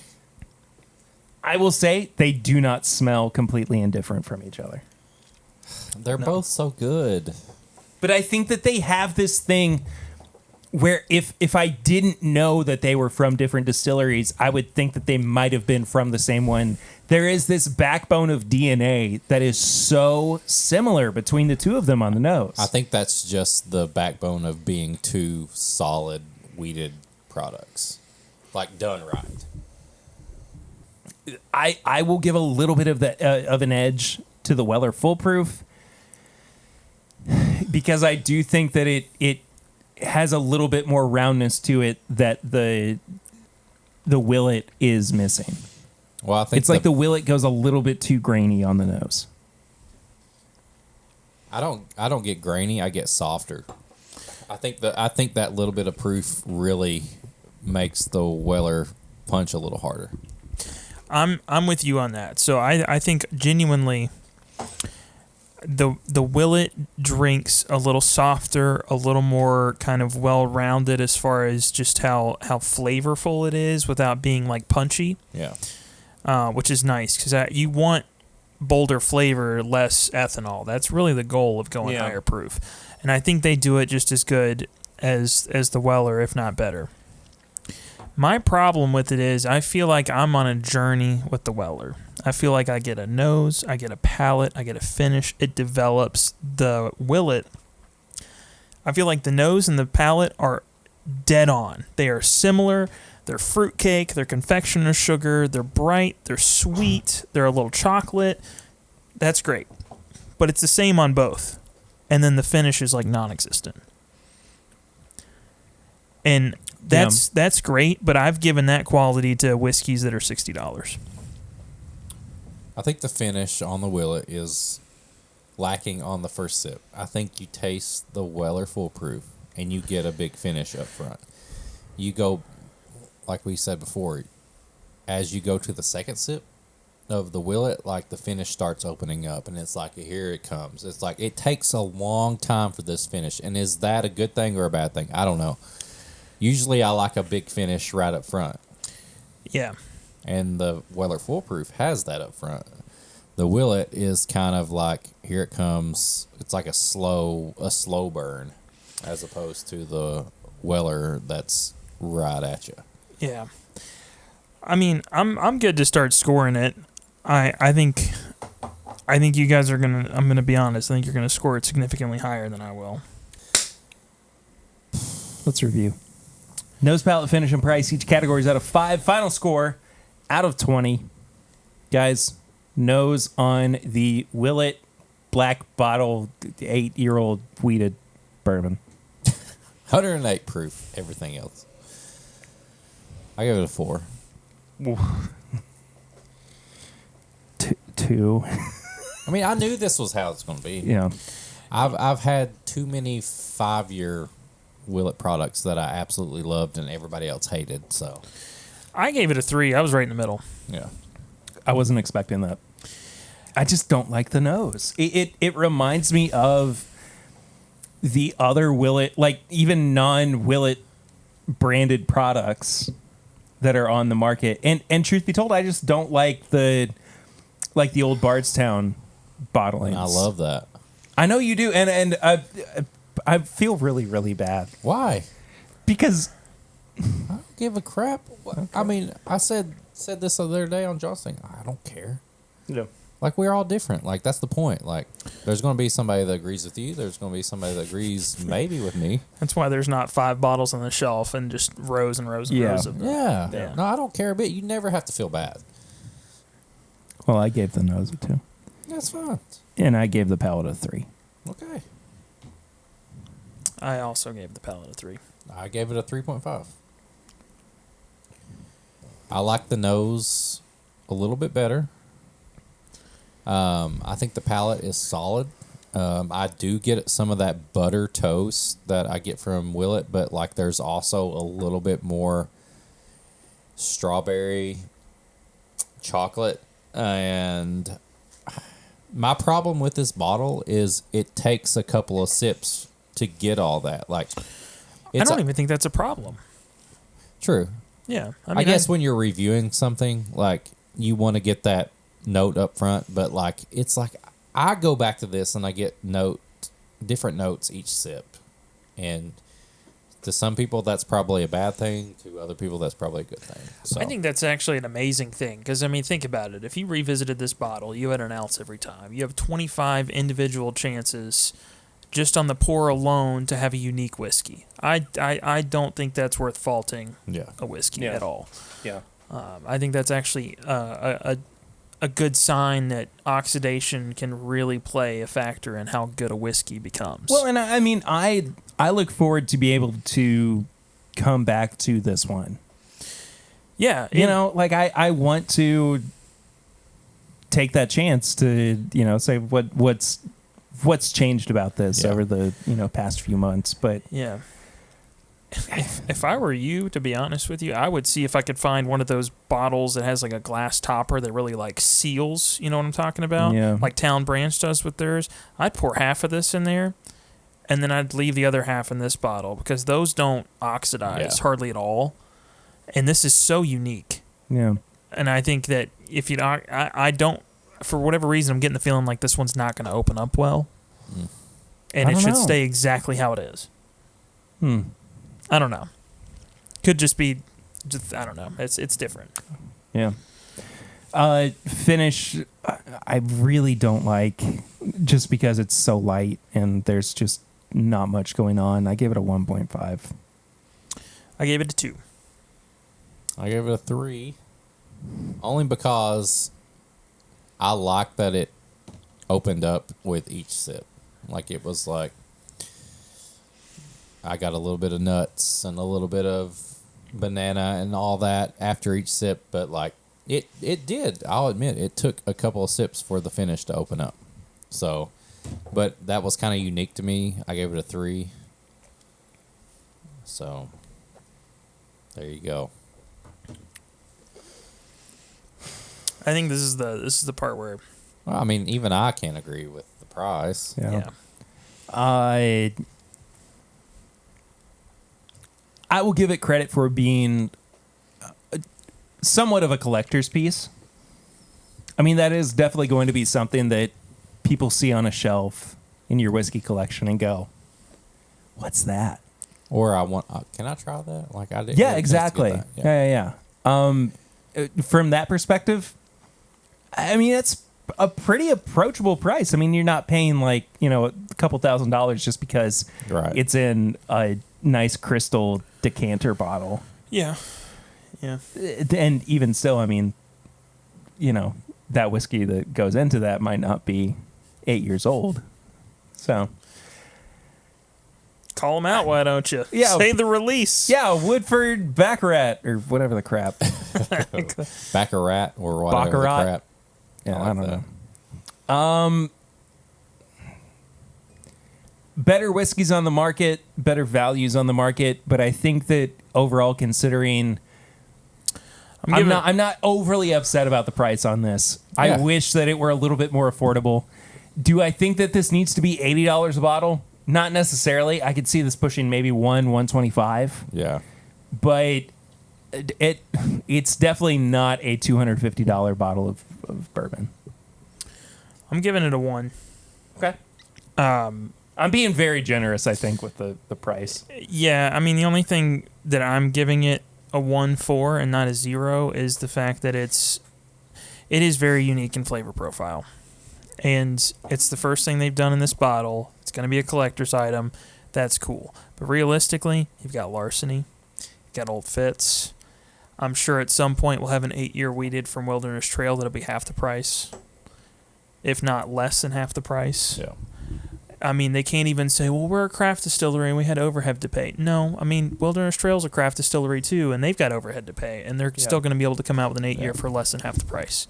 I will say they do not smell completely indifferent from each other. They're both so good. But I think that they have this thing where if I didn't know that they were from different distilleries, I would think that they might have been from the same one. There is this backbone of DNA that is so similar between the two of them on the nose. I think that's just the backbone of being two solid wheated products, like done right. I will give a little bit of an edge to the Weller Foolproof. because I do think that it has a little bit more roundness to it that the Willett is missing. Well, I think It's like the Willett goes a little bit too grainy on the nose. I don't get grainy. I get softer. I think that little bit of proof really makes the Weller punch a little harder. I'm with you on that. So I think genuinely the Willett drinks a little softer, a little more kind of well-rounded as far as just how flavorful it is without being like punchy. Yeah. Which is nice because you want bolder flavor, less ethanol. That's really the goal of going higher proof. And I think they do it just as good as the Weller, if not better. My problem with it is I feel like I'm on a journey with the Weller. I feel like I get a nose, I get a palate, I get a finish. It develops. The Willett, I feel like the nose and the palate are dead on. They are similar. They're fruitcake, they're confectioner's sugar, they're bright, they're sweet, they're a little chocolate. That's great. But it's the same on both. And then the finish is like non-existent. And that's great, but I've given that quality to whiskeys that are $60. I think the finish on the Willett is lacking on the first sip. I think you taste the Weller Full Proof and you get a big finish up front. You go, like we said before, as you go to the second sip of the Willett, like the finish starts opening up and it's like, here it comes. It's like, it takes a long time for this finish. And is that a good thing or a bad thing? I don't know. Usually I like a big finish right up front. Yeah. And the Weller Full Proof has that up front. The Willett is kind of like, here it comes. It's like a slow burn as opposed to the Weller that's right at you. Yeah. I mean, I'm good to start scoring it. I think you guys are gonna. I'm gonna be honest. I think you're gonna score it significantly higher than I will. Let's review. Nose, palate, finish, and price. Each category is out of 5. Final score out of 20. Guys, nose on the Willett black bottle 8-year-old wheated bourbon. 108 proof. Everything else. I give it a 4. 2. I mean, I knew this was how it's going to be. Yeah. I've had too many 5-year Willett products that I absolutely loved and everybody else hated. So I gave it a 3. I was right in the middle. yeah, I wasn't expecting that. I just don't like the nose. It reminds me of the other Willett, like even non-Willett branded products that are on the market. And truth be told, I just don't like the old Bardstown bottling. I love that. I know you do, and I feel really, really bad. Why? Because I don't give a crap. Okay. I mean, I said this the other day on John's thing. I don't care. no. Like, we're all different. Like, that's the point. Like, there's going to be somebody that agrees with you. There's going to be somebody that agrees maybe with me. That's why there's not 5 bottles on the shelf and just rows and rows and rows of them. Yeah. No, I don't care a bit. You never have to feel bad. Well, I gave the nose a 2. That's fine. And I gave the palate a 3. Okay. I also gave the palate a 3. I gave it a 3.5. I like the nose a little bit better. I think the palate is solid. I do get some of that butter toast that I get from Willett, but like there's also a little bit more strawberry chocolate. And my problem with this bottle is it takes a couple of sips to get all that. Like, I don't even think that's a problem. True. Yeah. I guess when you're reviewing something, like, you want to get that note up front, but like, it's like I go back to this and I get different notes each sip. And to some people, that's probably a bad thing. To other people, that's probably a good thing. So I think that's actually an amazing thing because, I mean, think about it. If you revisited this bottle, you had an ounce every time. You have 25 individual chances just on the pour alone to have a unique whiskey. I don't think that's worth faulting a whiskey at all. Yeah. I think that's actually a a good sign that oxidation can really play a factor in how good a whiskey becomes. Well, and I mean, I look forward to be able to come back to this one. Yeah. You know, like I want to take that chance to, you know, say what's changed about this over the, you know, past few months. But yeah. If I were you, to be honest with you, I would see if I could find one of those bottles that has like a glass topper that really like seals. You know what I'm talking about? Yeah. Like Town Branch does with theirs. I'd pour half of this in there, and then I'd leave the other half in this bottle because those don't oxidize hardly at all. And this is so unique. Yeah. And I think that if you don't, I don't, for whatever reason, I'm getting the feeling like this one's not going to open up well. And it should stay exactly how it is. I don't know. Could just be, I don't know. It's different. Yeah. Finish, I really don't like, just because it's so light and there's just not much going on. I gave it a 1.5. I gave it a 2. I gave it a 3. Only because I like that it opened up with each sip. Like it was like, I got a little bit of nuts and a little bit of banana and all that after each sip, but like it did. I'll admit it took a couple of sips for the finish to open up. So, but that was kind of unique to me. I gave it a 3. So, there you go. I think this is the part where, Well, I mean, even I can't agree with the price. yeah. I will give it credit for being somewhat of a collector's piece. I mean, that is definitely going to be something that people see on a shelf in your whiskey collection and go, "What's that?" Or I want, can I try that? Like I did. Yeah, exactly. Yeah. From that perspective, I mean, it's a pretty approachable price. I mean, you're not paying like, you know, a couple $1,000s just because it's in a nice crystal decanter bottle. Yeah. Yeah. And even still, I mean, you know, that whiskey that goes into that might not be 8 years old. So call them out, why don't you? Yeah. Say the release. yeah, Woodford Baccarat or whatever the crap. Baccarat or whatever Baccarat. the crap. Yeah, I I like don't know. Better whiskeys on the market, better values on the market, but I think that overall, considering, I'm not overly upset about the price on this. Yeah. I wish that it were a little bit more affordable. Do I think that this needs to be $80 a bottle? Not necessarily. I could see this pushing maybe $125, Yeah. but it's definitely not a $250 bottle of bourbon. I'm giving it a 1. Okay. I'm being very generous, I think, with the price. Yeah, I mean, the only thing that I'm giving it a 1 for and not a 0 is the fact that it is very unique in flavor profile. And it's the first thing they've done in this bottle. It's going to be a collector's item. That's cool. But realistically, you've got Larceny, you've got Old Fitz. I'm sure at some point we'll have an 8-year weeded from Wilderness Trail that'll be half the price, if not less than half the price. Yeah. I mean, they can't even say, well, we're a craft distillery and we had overhead to pay. No, I mean, Wilderness Trail's a craft distillery too, and they've got overhead to pay, and they're still going to be able to come out with an 8-year for less than half the price.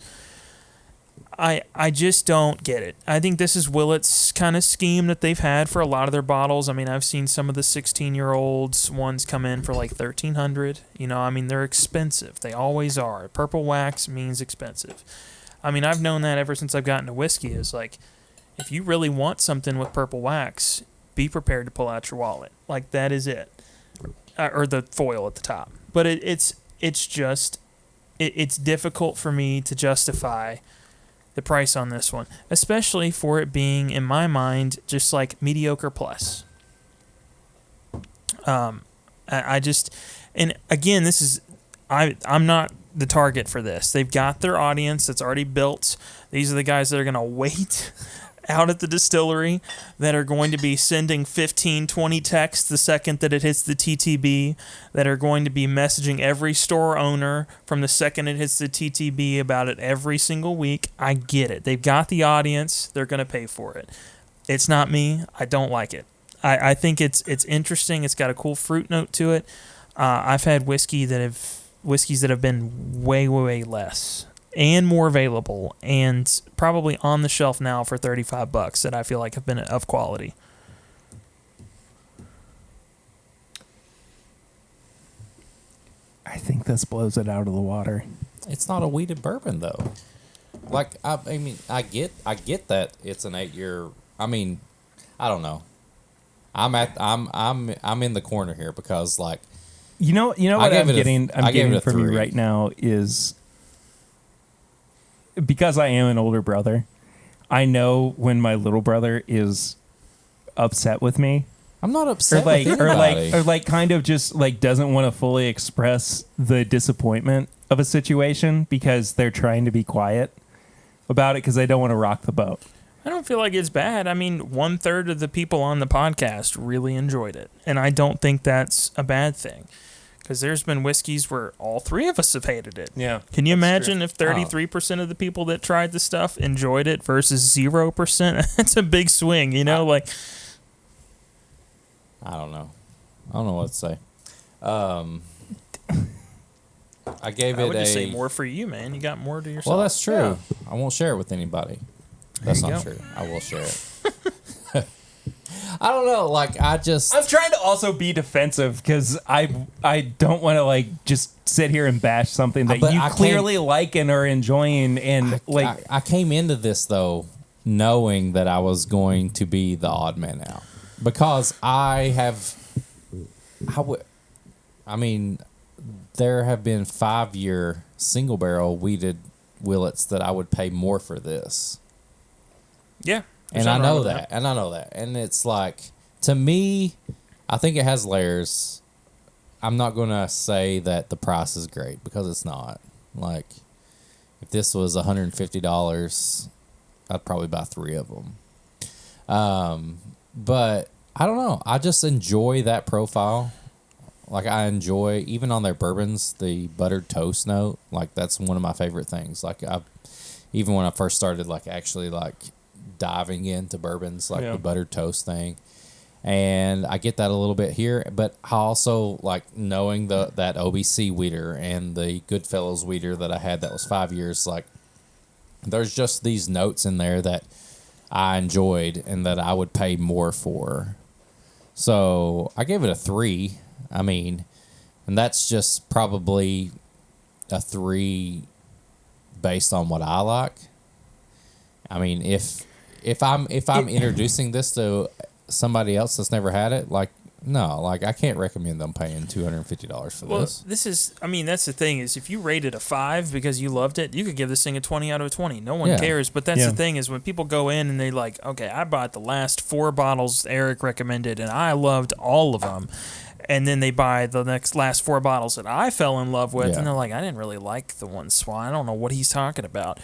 I just don't get it. I think this is Willett's kind of scheme that they've had for a lot of their bottles. I mean, I've seen some of the 16-year-olds ones come in for like $1,300. You know, I mean, they're expensive. They always are. Purple wax means expensive. I mean, I've known that ever since I've gotten to whiskey. Is like, if you really want something with purple wax, be prepared to pull out your wallet. Like, that is it. Or the foil at the top. But it's difficult for me to justify the price on this one, especially for it being, in my mind, just like mediocre plus. I just, and again, this is, I'm not the target for this. They've got their audience that's already built. These are the guys that are going to wait out at the distillery that are going to be sending 15, 20 texts the second that it hits the TTB, that are going to be messaging every store owner from the second it hits the TTB about it every single week. I get it. They've got the audience. They're going to pay for it. It's not me. I don't like it. I think it's interesting. It's got a cool fruit note to it. I've had whiskeys that have been way, way less and more available and probably on the shelf now for $35 that I feel like have been of quality. I think this blows it out of the water. It's not a wheated bourbon though. Like I mean, I get that it's an 8-year. I mean, I don't know. I'm in the corner here because like you know what I'm getting from you 3. right now is because I am an older brother. I know when my little brother is upset with me. I'm not upset with anybody. or kind of just like doesn't want to fully express the disappointment of a situation because they're trying to be quiet about it because they don't want to rock the boat. I don't feel like it's bad. I mean, 1/3 of the people on the podcast really enjoyed it, and I don't think that's a bad thing. Because there's been whiskeys where all 3 of us have hated it. Yeah. Can you imagine if 33% of the people that tried the stuff enjoyed it versus 0%? That's a big swing, you know? Like, I don't know. I don't know what to say. I would just say more for you, man. You got more to yourself. Well, that's true. Yeah. I won't share it with anybody. That's not true. I will share it. I don't know. Like, I'm trying to also be defensive because I don't want to like just sit here and bash something that you clearly like and are enjoying. And I came into this though knowing that I was going to be the odd man out because there have been 5-year single barrel wheated Willett's that I would pay more for this. Yeah. And I know that. And it's like, to me, I think it has layers. I'm not going to say that the price is great because it's not. Like, if this was $150, I'd probably buy 3 of them. But I don't know. I just enjoy that profile. Like, I enjoy, even on their bourbons, the buttered toast note. Like, that's one of my favorite things. Like, even when I first started, like, actually, like, diving into bourbons, like the buttered toast thing, and I get that a little bit here, but I also like knowing that OBC weeder and the Goodfellas weeder that I had that was 5 years. Like, there's just these notes in there that I enjoyed and that I would pay more for. So I gave it a 3. I mean, and that's just probably a 3 based on what I like. I mean, if I'm introducing this to somebody else that's never had it, like, no, like, I can't recommend them paying $250 for this. That's the thing is, if you rated a 5 because you loved it, you could give this thing a 20 out of 20. No one cares. But that's the thing is, when people go in and they like, okay, I bought the last 4 bottles Eric recommended, and I loved all of them. And then they buy the last 4 bottles that I fell in love with, and they're like, I didn't really like the one Swan. I don't know what he's talking about.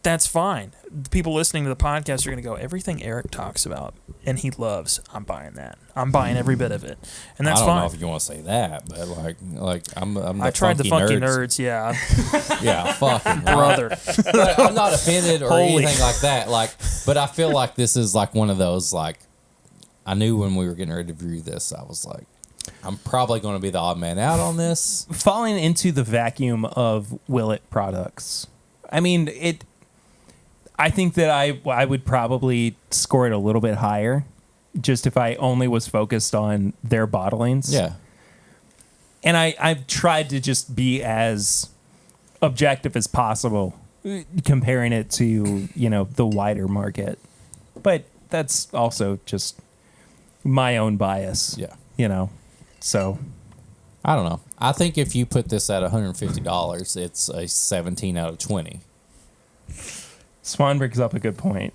That's fine. The people listening to the podcast are going to go, everything Eric talks about and he loves, I'm buying that. I'm buying every bit of it. And that's fine. I don't know if you want to say that, but like I'm the I tried the funky nerds, yeah. Yeah, fucking brother. But I'm not offended or anything like that. Like, but I feel like this is like one of those, like, I knew when we were getting ready to review this, I was like, I'm probably going to be the odd man out on this. Falling into the vacuum of Willett products. I mean, I think that I would probably score it a little bit higher just if I only was focused on their bottlings. Yeah. And I've tried to just be as objective as possible comparing it to, the wider market. But that's also just my own bias. Yeah. So I don't know. I think if you put this at $150, it's a 17 out of 20. Swan brings up a good point.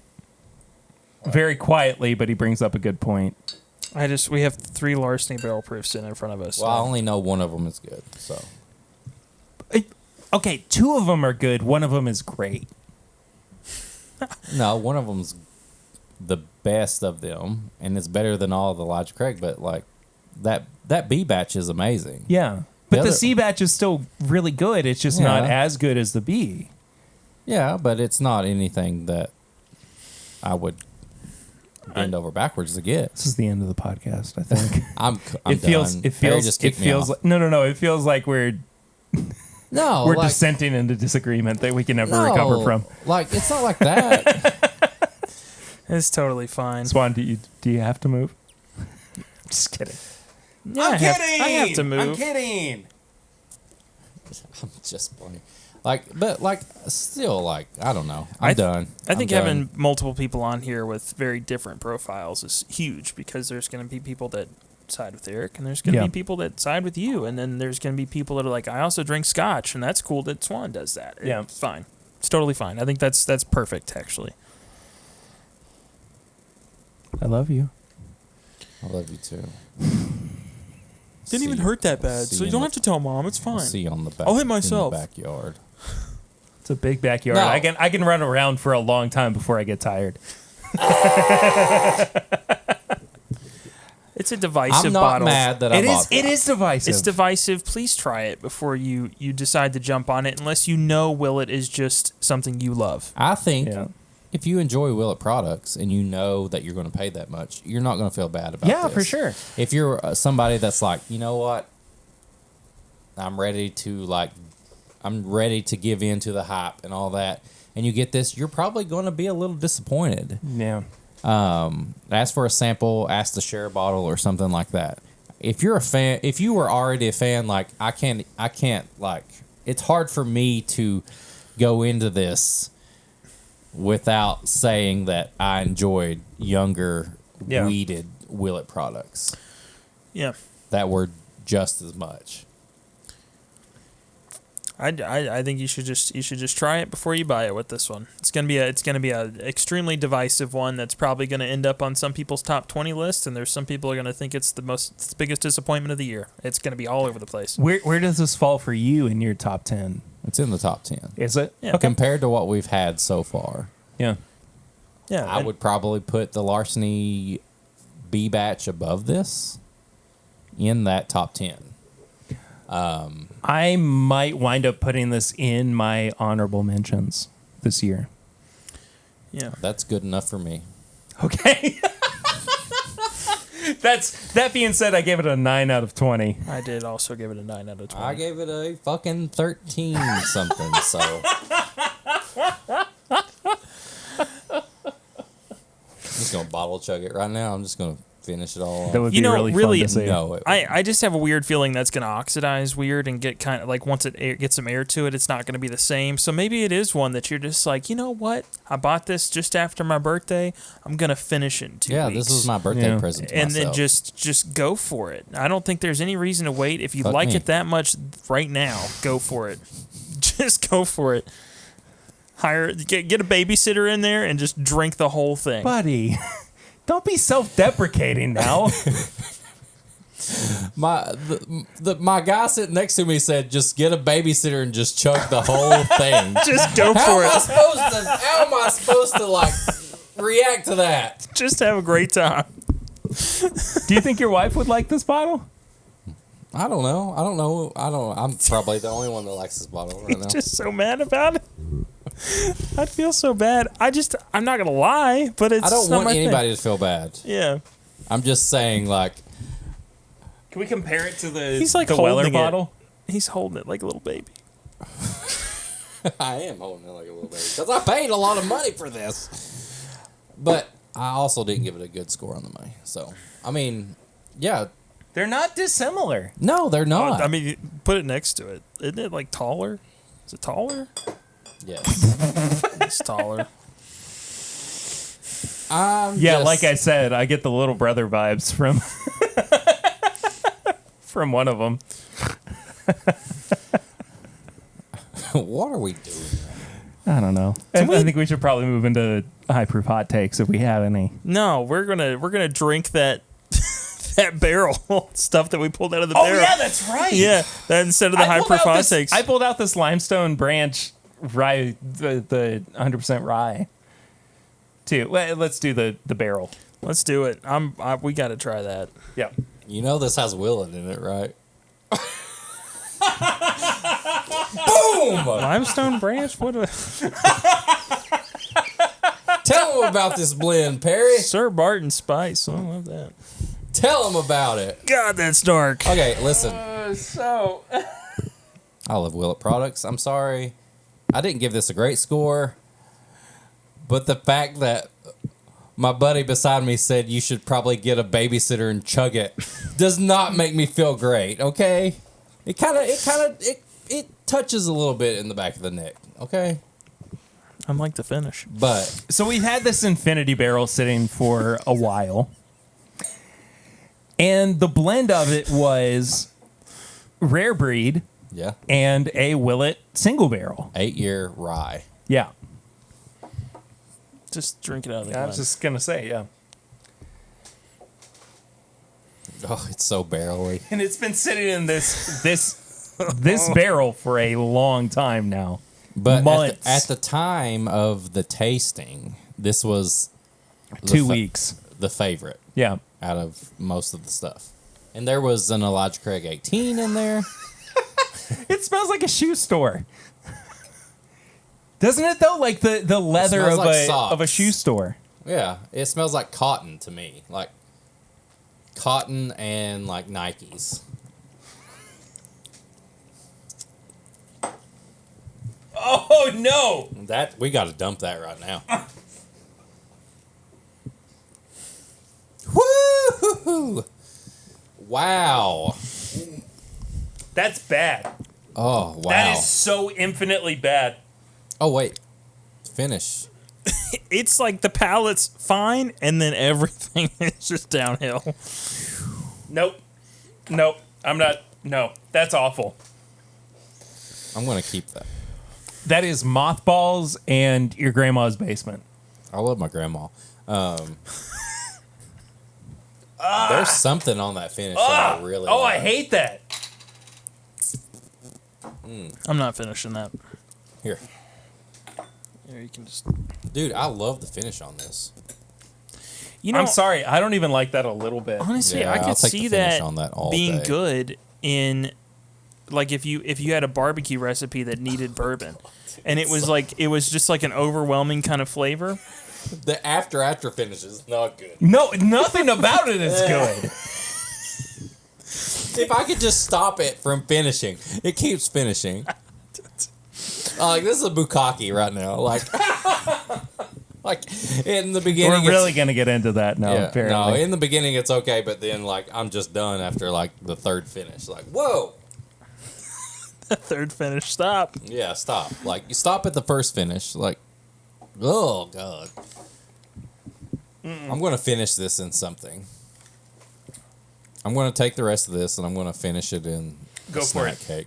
Very quietly, but he brings up a good point. We have 3 larceny barrel proofs in front of us. Well, I only know one of them is good, so. Okay, 2 of them are good. One of them is great. No, one of them's the best of them, and it's better than all the Elijah Craig. But like that B batch is amazing. Yeah. But the other- C batch is still really good. It's just not Yeah. as good as the B. Yeah, but it's not anything that I would bend over backwards to get. This is the end of the podcast, I think. I'm it feels done. it Harry feels just it kicked me feels off. like, no, it feels like we're like, dissenting into disagreement that we can never recover from. Like it's not like that. It's totally fine. Swan, do you have to move? Just kidding. Yeah, I have to move. I'm kidding. I'm just playing. But still, I don't know. I I'm done. I think I'm done. having multiple people on here with very different profiles is huge because there's going to be people that side with Eric and there's going to Yeah. be people that side with you. And then there's going to be people that are like, I also drink scotch. And that's cool that Swan does that. Yeah. It's fine. It's totally fine. I think that's perfect, actually. I love you. I love you too. Didn't even hurt that bad. see So you you don't in have to tell Mom. It's fine. See you on the back. I'll hit in myself. the backyard. It's a big backyard. No. I can run around for a long time before I get tired. It's a divisive I'm not bottle. mad that I bought It is divisive. It's divisive. Please try it before you decide to jump on it, unless you know Willett is just something you love. I think Yeah. if you enjoy Willett products and you know that you're going to pay that much, you're not going to feel bad about Yeah, this. for sure. If you're somebody that's like, you know what, I'm ready to give in to the hype and all that, and you get this, you're probably going to be a little disappointed. Yeah. Ask for a sample, ask to share a bottle or something like that. If you're a fan, if you were already a fan, like I can't like, it's hard for me to go into this without saying that I enjoyed younger Yeah. weeded Willett products Yeah. that that were just as much. I think you should just try it before you buy it with this one. It's gonna be a extremely divisive one that's probably gonna end up on some people's top 20 list, and there's some people are gonna think it's the biggest disappointment of the year. It's gonna be all over the place. Where does this fall for you in your top 10? It's in the top 10. Is it? Yeah. Okay. Compared to what we've had so far. Yeah. Yeah, I would probably put the Larceny B batch above this in that top 10. I might wind up putting this in my honorable mentions this year. Yeah. That's good enough for me. Okay. That being said, I gave it a 9 out of 20. I did also give it a 9 out of 20. I gave it a fucking 13 something, so. I'm just going to bottle chug it right now. I'm just going to finish it all. That would You be know, really, really- fun to see. No, it I just have a weird feeling that's going to oxidize weird and get kind of like once it gets some air to it, it's not going to be the same. So maybe it is one that you're just like, you know what? I bought this just after my birthday. I'm going to finish it in 2 weeks. this was my birthday Yeah. present to And myself. then just go for it. I don't think there's any reason to wait. If you Fuck like me. it that much right now, go for it. Just go for it. Get a babysitter in there and just drink the whole thing. Buddy, don't be self-deprecating now. My guy sitting next to me said, just get a babysitter and just chug the whole thing. Just go How for am it. how am I supposed to like react to that? Just have a great time. Do you think your wife would like this bottle? I don't know. I'm probably the only one that likes this bottle right now. Just so mad about it. I feel so bad. I'm not gonna lie, but it's I don't not want my thing. anybody to feel bad. Yeah. I'm just saying, like, Can we compare it to the He's like the Weller holding it. bottle? He's holding it like a little baby. I am holding it like a little baby because I paid a lot of money for this. But I also didn't give it a good score on the money. So, I mean, yeah. They're not dissimilar. No, they're not. I mean, put it next to it. Isn't it like taller? Is it taller? Yes. It's taller. Yeah, like I said, I get the little brother vibes from from one of them. What are we doing? I don't know. I think we should probably move into high proof hot takes if we have any. No, we're gonna drink that that barrel stuff that we pulled out of the Oh barrel. yeah, that's right. Yeah, that instead of the high proof hot takes. I pulled out this limestone branch rye, the 100% rye. 2. Well, let's do the barrel. Let's do it. We got to try that. Yeah. You know this has Willett in it, right? Boom! Limestone branch? What a Tell them about this blend, Perry. Sir Barton Spice. I love that. Tell them about it. God, that's dark. Okay, listen. So I love Willett products. I'm sorry. I didn't give this a great score. But the fact that my buddy beside me said you should probably get a babysitter and chug it does not make me feel great, okay? It touches a little bit in the back of the neck, okay? I like the finish. But So we've had this infinity barrel sitting for a while. And the blend of it was rare breed yeah, and a Willett single barrel. 8-year rye. Yeah. Just drink it out of the I was glass. just going to say, yeah. Oh, it's so barrely. And it's been sitting in this barrel for a long time now. But Months. at the time of the tasting, this was 2 weeks. the favorite Yeah. out of most of the stuff. And there was an Elijah Craig 18 in there. It smells like a shoe store. Doesn't it though? Like the leather smells of like a socks. of a shoe store. Yeah, it smells like cotton to me. Like cotton and like Nikes. Oh no. That we got to dump that right now. Woo! Wow. That's bad. Oh, wow. That is so infinitely bad. Oh, wait. Finish. It's like the palate's fine, and then everything is just downhill. Nope. I'm not. No, that's awful. I'm going to keep that. That is mothballs and your grandma's basement. I love my grandma. There's something on that finish that I really like. I hate that. I'm not finishing that. Here. Here, you can just. Dude, I love the finish on this. You know, I'm sorry. I don't even like that a little bit. honestly, Yeah, I I'll could take the see finish that on that all being day. good in, like, if you had a barbecue recipe that needed bourbon, and it was just like an overwhelming kind of flavor. The after finish is not good. No, nothing about it is good. If I could just stop it from finishing, it keeps finishing. Like this is a bukkake right now. Like in the beginning, We're really gonna get into that now. yeah, Apparently, no. In the beginning, it's okay, but then like I'm just done after like the third finish. Like whoa, The third finish, stop. yeah, stop. Like you stop at the first finish. Like oh god, I'm gonna finish this in something. I'm gonna take the rest of this and I'm gonna finish it in Go a for snack it. cake.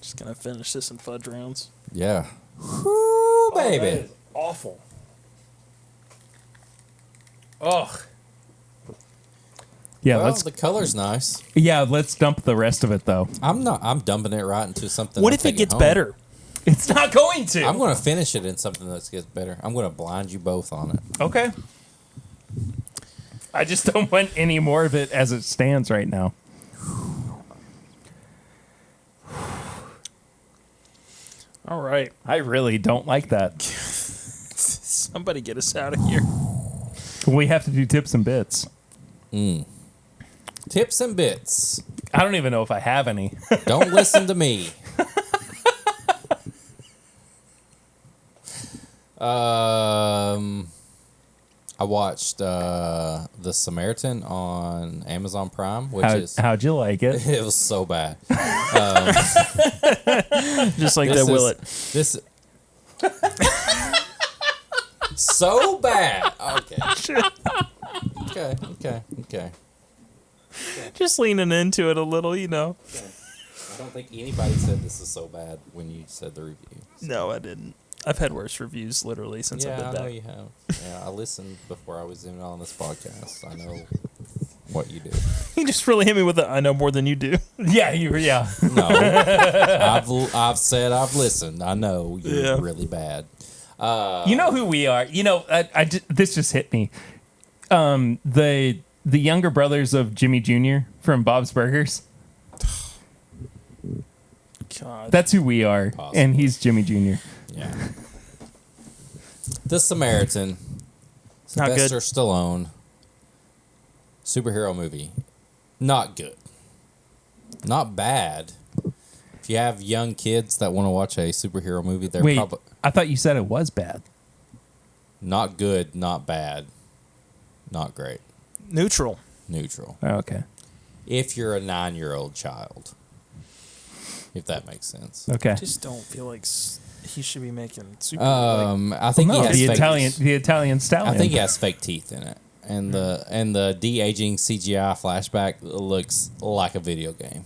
Just gonna finish this in fudge rounds. Yeah. Whoo, baby. awful. Ugh. Yeah, Well, the color's nice. let's dump the rest of it though. I'm dumping it right into something. What I'm if it taking gets home. better? It's not going to. I'm going to finish it in something that gets better. I'm going to blind you both on it. Okay. I just don't want any more of it as it stands right now. All right, I really don't like that. somebody get us out of here. We have to do tips and bits. Tips and bits. I don't even know if I have any. Don't listen to me. I watched The Samaritan on Amazon Prime, which is How'd you like it? it was so bad. Just like This that is- Willett. This so bad. Okay. Just leaning into it a little, you know. I don't think anybody said this is so bad when you said the review. No, I didn't. I've had worse reviews literally since Yeah, I've I been know back. you have. Yeah, I listened before I was even on this podcast. I know what you do. He just really hit me with I know more than you do. Yeah, No, I've said I've listened. I know you're really bad. You know who we are. You know, this just hit me. The younger brothers of Jimmy Jr. from Bob's Burgers. God. That's who we are, Possibly. and he's Jimmy Jr. Yeah. The Samaritan. Not good. Sylvester Stallone. Superhero movie. Not good. Not bad. If you have young kids that want to watch a superhero movie, they're Wait, probably I thought you said it was bad. not good, not bad, not great. Neutral. Neutral. Oh, okay. If you're a 9-year-old child. If that makes sense. Okay. I just don't feel like he should be making super. I think No, he has the fake, Italian stallion. I think he has fake teeth in it. And the de-aging CGI flashback looks like a video game.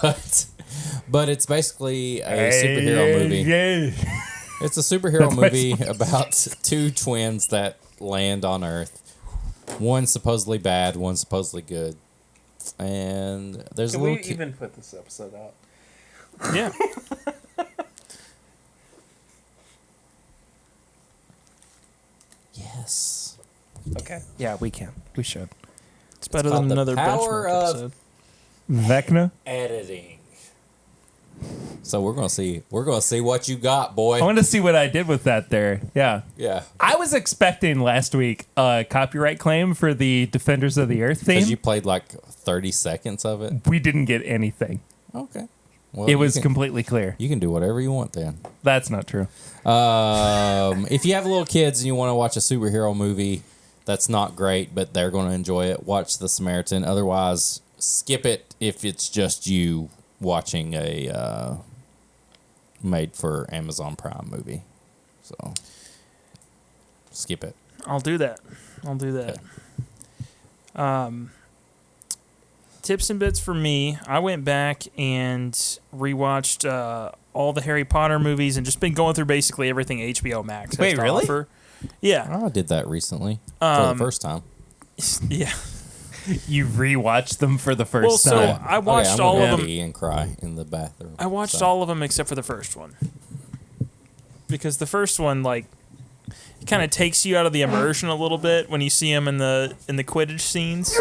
But it's basically a superhero movie. It's a superhero movie about two twins that land on Earth. One supposedly bad, one supposedly good. And there's a little kid. put this episode out? Yeah. Yes. Okay. Yeah, we can. We should. It's better called than The another Power benchmark of- episode. Vecna. Editing. So we're gonna see what you got, boy. I want to see what I did with that there. Yeah. Yeah. I was expecting last week a copyright claim for the Defenders of the Earth theme. Because you played like 30 seconds of it. We didn't get anything. Okay. Well, It was completely clear. You can do whatever you want then. That's not true. If you have little kids and you want to watch a superhero movie that's not great, but they're going to enjoy it, watch The Samaritan. Otherwise, skip it if it's just you watching a made for Amazon Prime movie. So, skip it. I'll do that. Tips and bits for me. I went back and rewatched all the Harry Potter movies and just been going through basically everything HBO Max has Wait, to really? offer. Yeah. I did that recently for the first time. Yeah. You rewatched them for the first Well, so time. I watched I'm all gonna of them. pee and cry in the bathroom. I watched So, all of them except for the first one. Because the first one, like, it kind of takes you out of the immersion a little bit when you see him in the Quidditch scenes.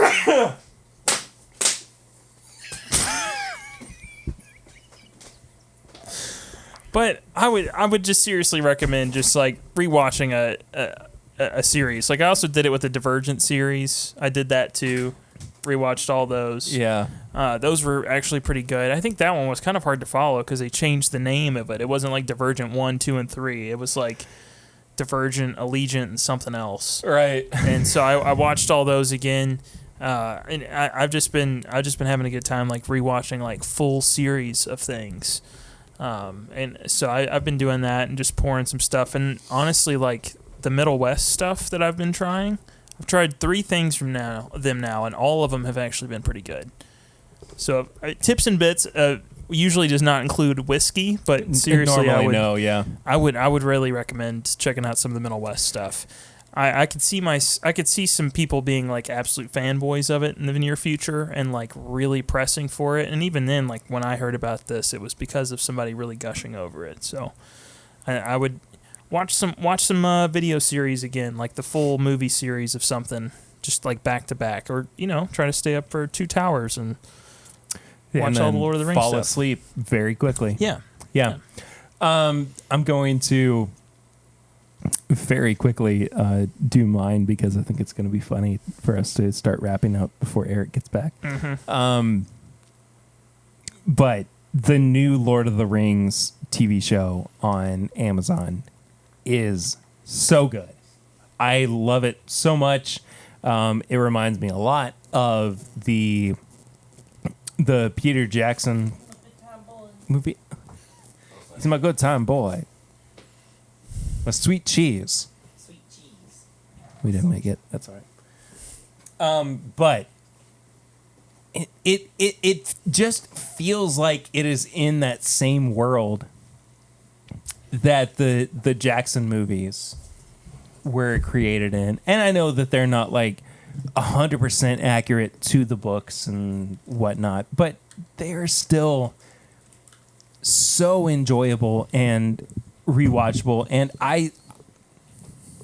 But I would just seriously recommend just like rewatching a series. Like I also did it with the Divergent series. I did that too. Rewatched all those. Yeah. Those were actually pretty good. I think that one was kind of hard to follow because they changed the name of it. It wasn't like Divergent 1, 2, and 3. It was like Divergent, Allegiant, and something else. Right. And so I watched all those again. And I've just been having a good time like rewatching like full series of things. And so I've been doing that and just pouring some stuff. And honestly, like the Middle West stuff that I've been trying, I've tried 3 things from them now, and all of them have actually been pretty good. So tips and bits usually does not include whiskey, but seriously, I would really recommend checking out some of the Middle West stuff. I could see some people being like absolute fanboys of it in the near future and like really pressing for it. And even then, like when I heard about this, it was because of somebody really gushing over it. So I would watch some video series again, like the full movie series of something, just like back to back, or try to stay up for 2 Towers and watch all the Lord of the Rings fall stuff. asleep very quickly. Yeah. I'm going to very quickly do mine because I think it's going to be funny for us to start wrapping up before Eric gets back. Mm-hmm. But the new Lord of the Rings TV show on Amazon is so good. I love it so much. It reminds me a lot of the Peter Jackson movie. He's my good time boy. My sweet cheese. We didn't make it. That's all right. But it just feels like it is in that same world that the Jackson movies were created in. And I know that they're not like 100% accurate to the books and whatnot, but they are still so enjoyable and rewatchable. And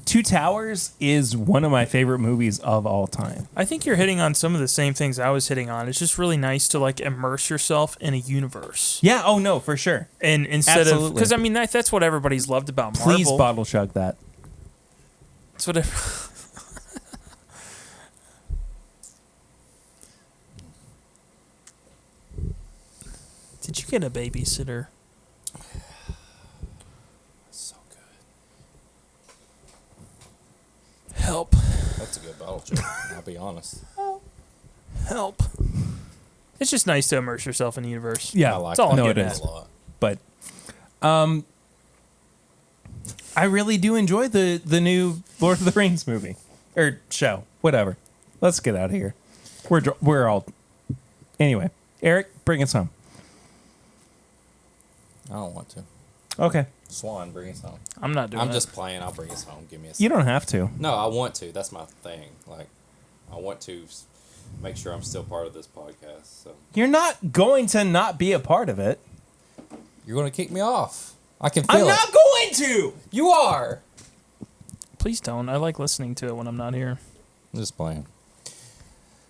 Two Towers is one of my favorite movies of all time. I think you're hitting on some of the same things I was hitting on. It's just really nice to like immerse yourself in a universe. Yeah. Oh no, for sure. And instead Absolutely. of, because I mean that's what everybody's loved about Marvel. Please bottle chug that. That's what. Did you get a babysitter? So good. Help. That's a good bottle chug. I'll be honest. Help. It's just nice to immerse yourself in the universe. Yeah, I like it's all that. I'm No, it getting is. at. A lot. But I really do enjoy the new Lord of the Rings movie or show, whatever. Let's get out of here. We're all anyway. Eric, bring us home. I don't want to. Okay, Swan, bring us home. I'm not doing I'm it. just playing. I'll bring us home. Give me a you second. don't have to. No, I want to. That's my thing. Like, I want to make sure I'm still part of this podcast. So You're not going to not be a part of it. you're going to kick me off. I can feel I'm it. not going to. You are. Please don't. I like listening to it when I'm not here. I'm just playing.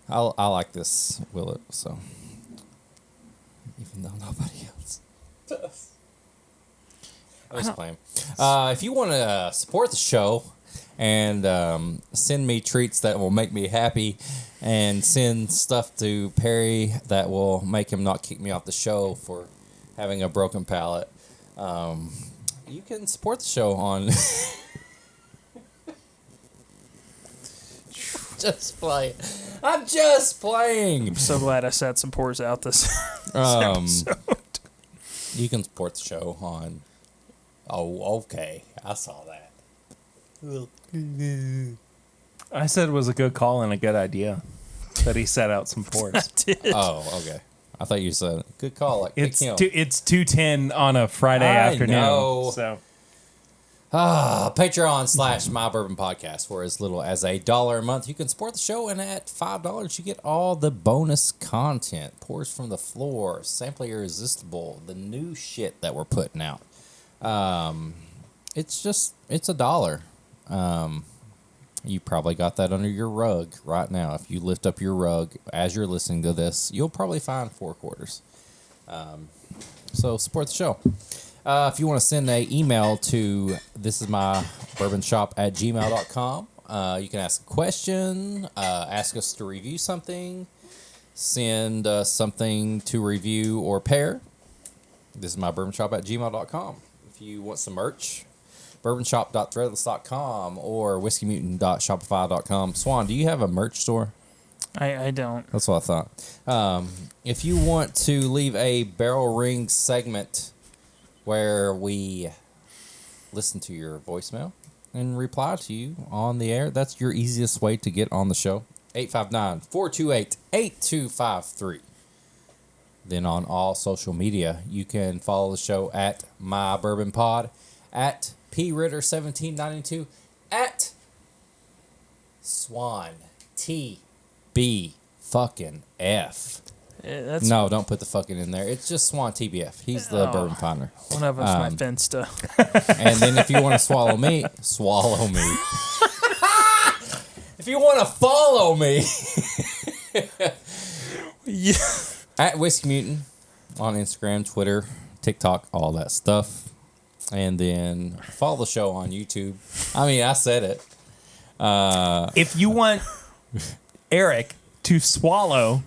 I like this Willett, so even though nobody else does. I'm just playing. If you want to support the show and send me treats that will make me happy and send stuff to Perry that will make him not kick me off the show for having a broken palate, you can support the show on... Just playing. I'm just playing. I'm so glad I sat some pours out this. You can support the show on... Oh, okay. I saw that. I said it was a good call and a good idea that he set out some pours. Oh, okay. I thought you said, good call. Like, It's kick him. it's 2:10 on a Friday I afternoon. know. So Patreon / My Bourbon Podcast. For as little as $1 a month, you can support the show, and at $5, you get all the bonus content. Pours from the floor, Sampling Irresistible, the new shit that we're putting out. It's $1. You probably got that under your rug right now. If you lift up your rug as you're listening to this, you'll probably find 4 quarters. So support the show. If you want to send an email to thisismybourbonshop@gmail.com, you can ask a question, ask us to review something, send something to review or pair. Thisismybourbonshop@gmail.com. If you want some merch, bourbonshop.threadless.com or whiskeymutant.shopify.com. Swan, do you have a merch store? I don't. That's what I thought. If you want to leave a barrel ring segment where we listen to your voicemail and reply to you on the air, that's your easiest way to get on the show. 859-428-8253. Then on all social media, you can follow the show at My Bourbon Pod, at PRitter1792, at Swan TB fucking F. That's No, don't put the fucking in there. It's just Swan TBF. He's the bourbon finder. one of us my Finsta. And then if you want to swallow me. If you want to follow me, Yeah. at Whiskey Mutant on Instagram, Twitter, TikTok, all that stuff. And then follow the show on YouTube. I mean, I said it. if you want Eric to swallow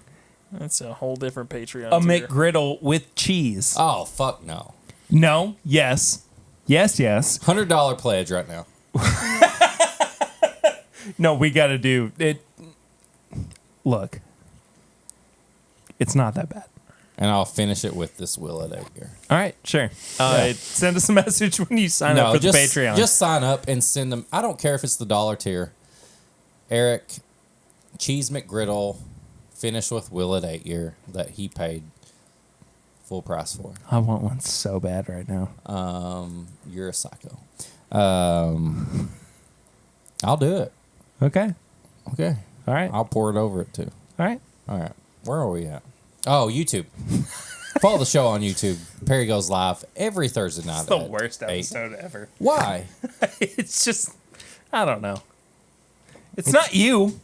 That's a whole different Patreon. a tier. McGriddle with cheese, Oh, fuck no. no, yes, $100 pledge right now. no, we got to do it. Look, it's not that bad. And I'll finish it with this Willett here. All right, sure. Yeah. Send us a message when you sign up for the Patreon. Just sign up and send them. I don't care if it's the $1 tier. Eric, Cheese McGriddle, finish with Willett 8-year that he paid full price for. I want one so bad right now. You're a psycho. I'll do it. Okay. Okay. All right. I'll pour it over it too. All right. All right. Where are we at? Oh, YouTube. Follow the show on YouTube. Perry Goes Live every Thursday night. It's the at worst 8. episode ever. Why? It's just, I don't know. It's not you.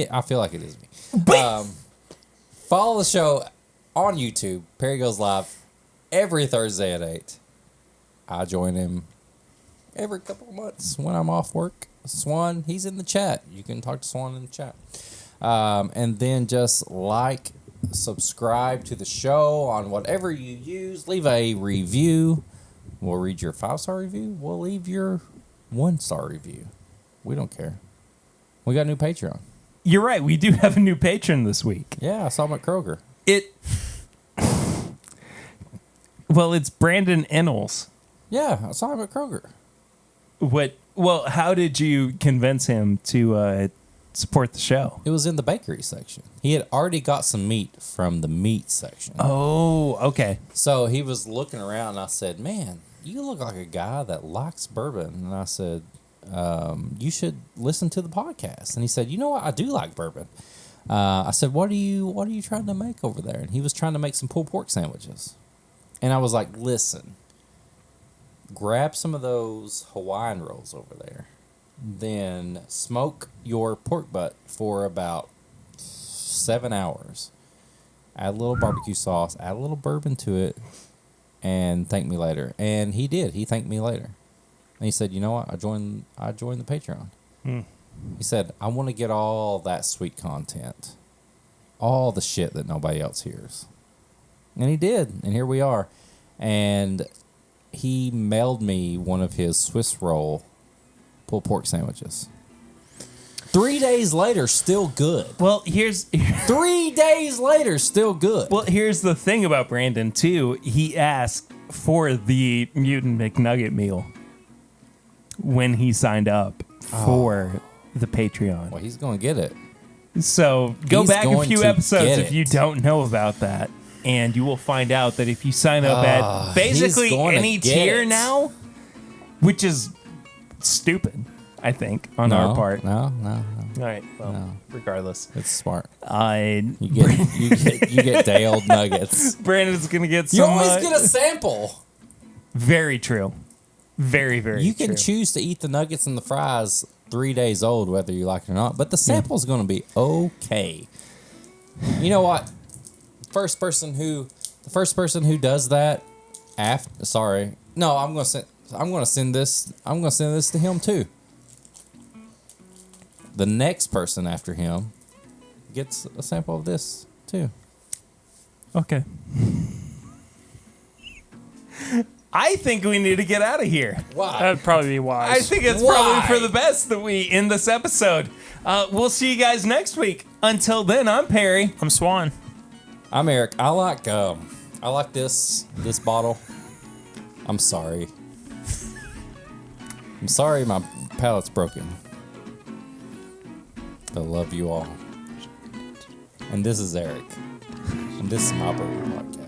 I feel like it is me. But Follow the show on YouTube. Perry Goes Live every Thursday at 8. I join him every couple of months when I'm off work. Swan, he's in the chat. You can talk to Swan in the chat. And then just subscribe to the show on whatever you use. Leave a review. We'll read your 5-star review. We'll leave your 1-star review. We don't care. We got a new Patreon. you're right. We do have a new patron this week. Yeah, I saw him at Kroger. Well, it's Brandon Ennels. Yeah, I saw him at Kroger. Well, how did you convince him to support the show? It was in the bakery section. He had already got some meat from the meat section. Oh, okay. So he was looking around, and I said, man, you look like a guy that likes bourbon. And I said, you should listen to the podcast. And he said, you know what? I do like bourbon. I said, what are you trying to make over there? And he was trying to make some pulled pork sandwiches. And I was like, listen, grab some of those Hawaiian rolls over there. Then smoke your pork butt for about 7 hours. Add a little barbecue sauce, add a little bourbon to it, and thank me later. And he did. He thanked me later. And he said, you know what? I joined the Patreon. He said, I want to get all that sweet content. All the shit that nobody else hears. And he did. And here we are. And he mailed me one of his Swiss roll pulled pork sandwiches. 3 days later, still good. Well, here's 3 days later, still good. well, here's the thing about Brandon too. He asked for the Mutant McNugget meal when he signed up for the Patreon. Well, he's going to get it. So go He's back a going few to episodes get if you it. don't know about that. And you will find out that if you sign up at basically he's gonna any get tier it. now, which is stupid, I think, on our part. No. All right. Well, No. regardless. It's smart. I You get day old nuggets. Brandon's going to get some. You always get a sample. Very true. Very, very You can true. choose to eat the nuggets and the fries 3 days old, whether you like it or not. But the sample is going to be okay. You know what? The first person who does that, I'm going to send this to him too. The next person after him gets a sample of this too. Okay. I think we need to get out of here. Why? That'd probably be wise. I think it's Why? probably for the best that we end this episode. We'll see you guys next week. Until then, I'm Perry. I'm Swan. I'm Eric. I like this bottle. I'm sorry. I'm sorry my palate's broken. I love you all. And this is Eric. And this is my Bourbon Podcast.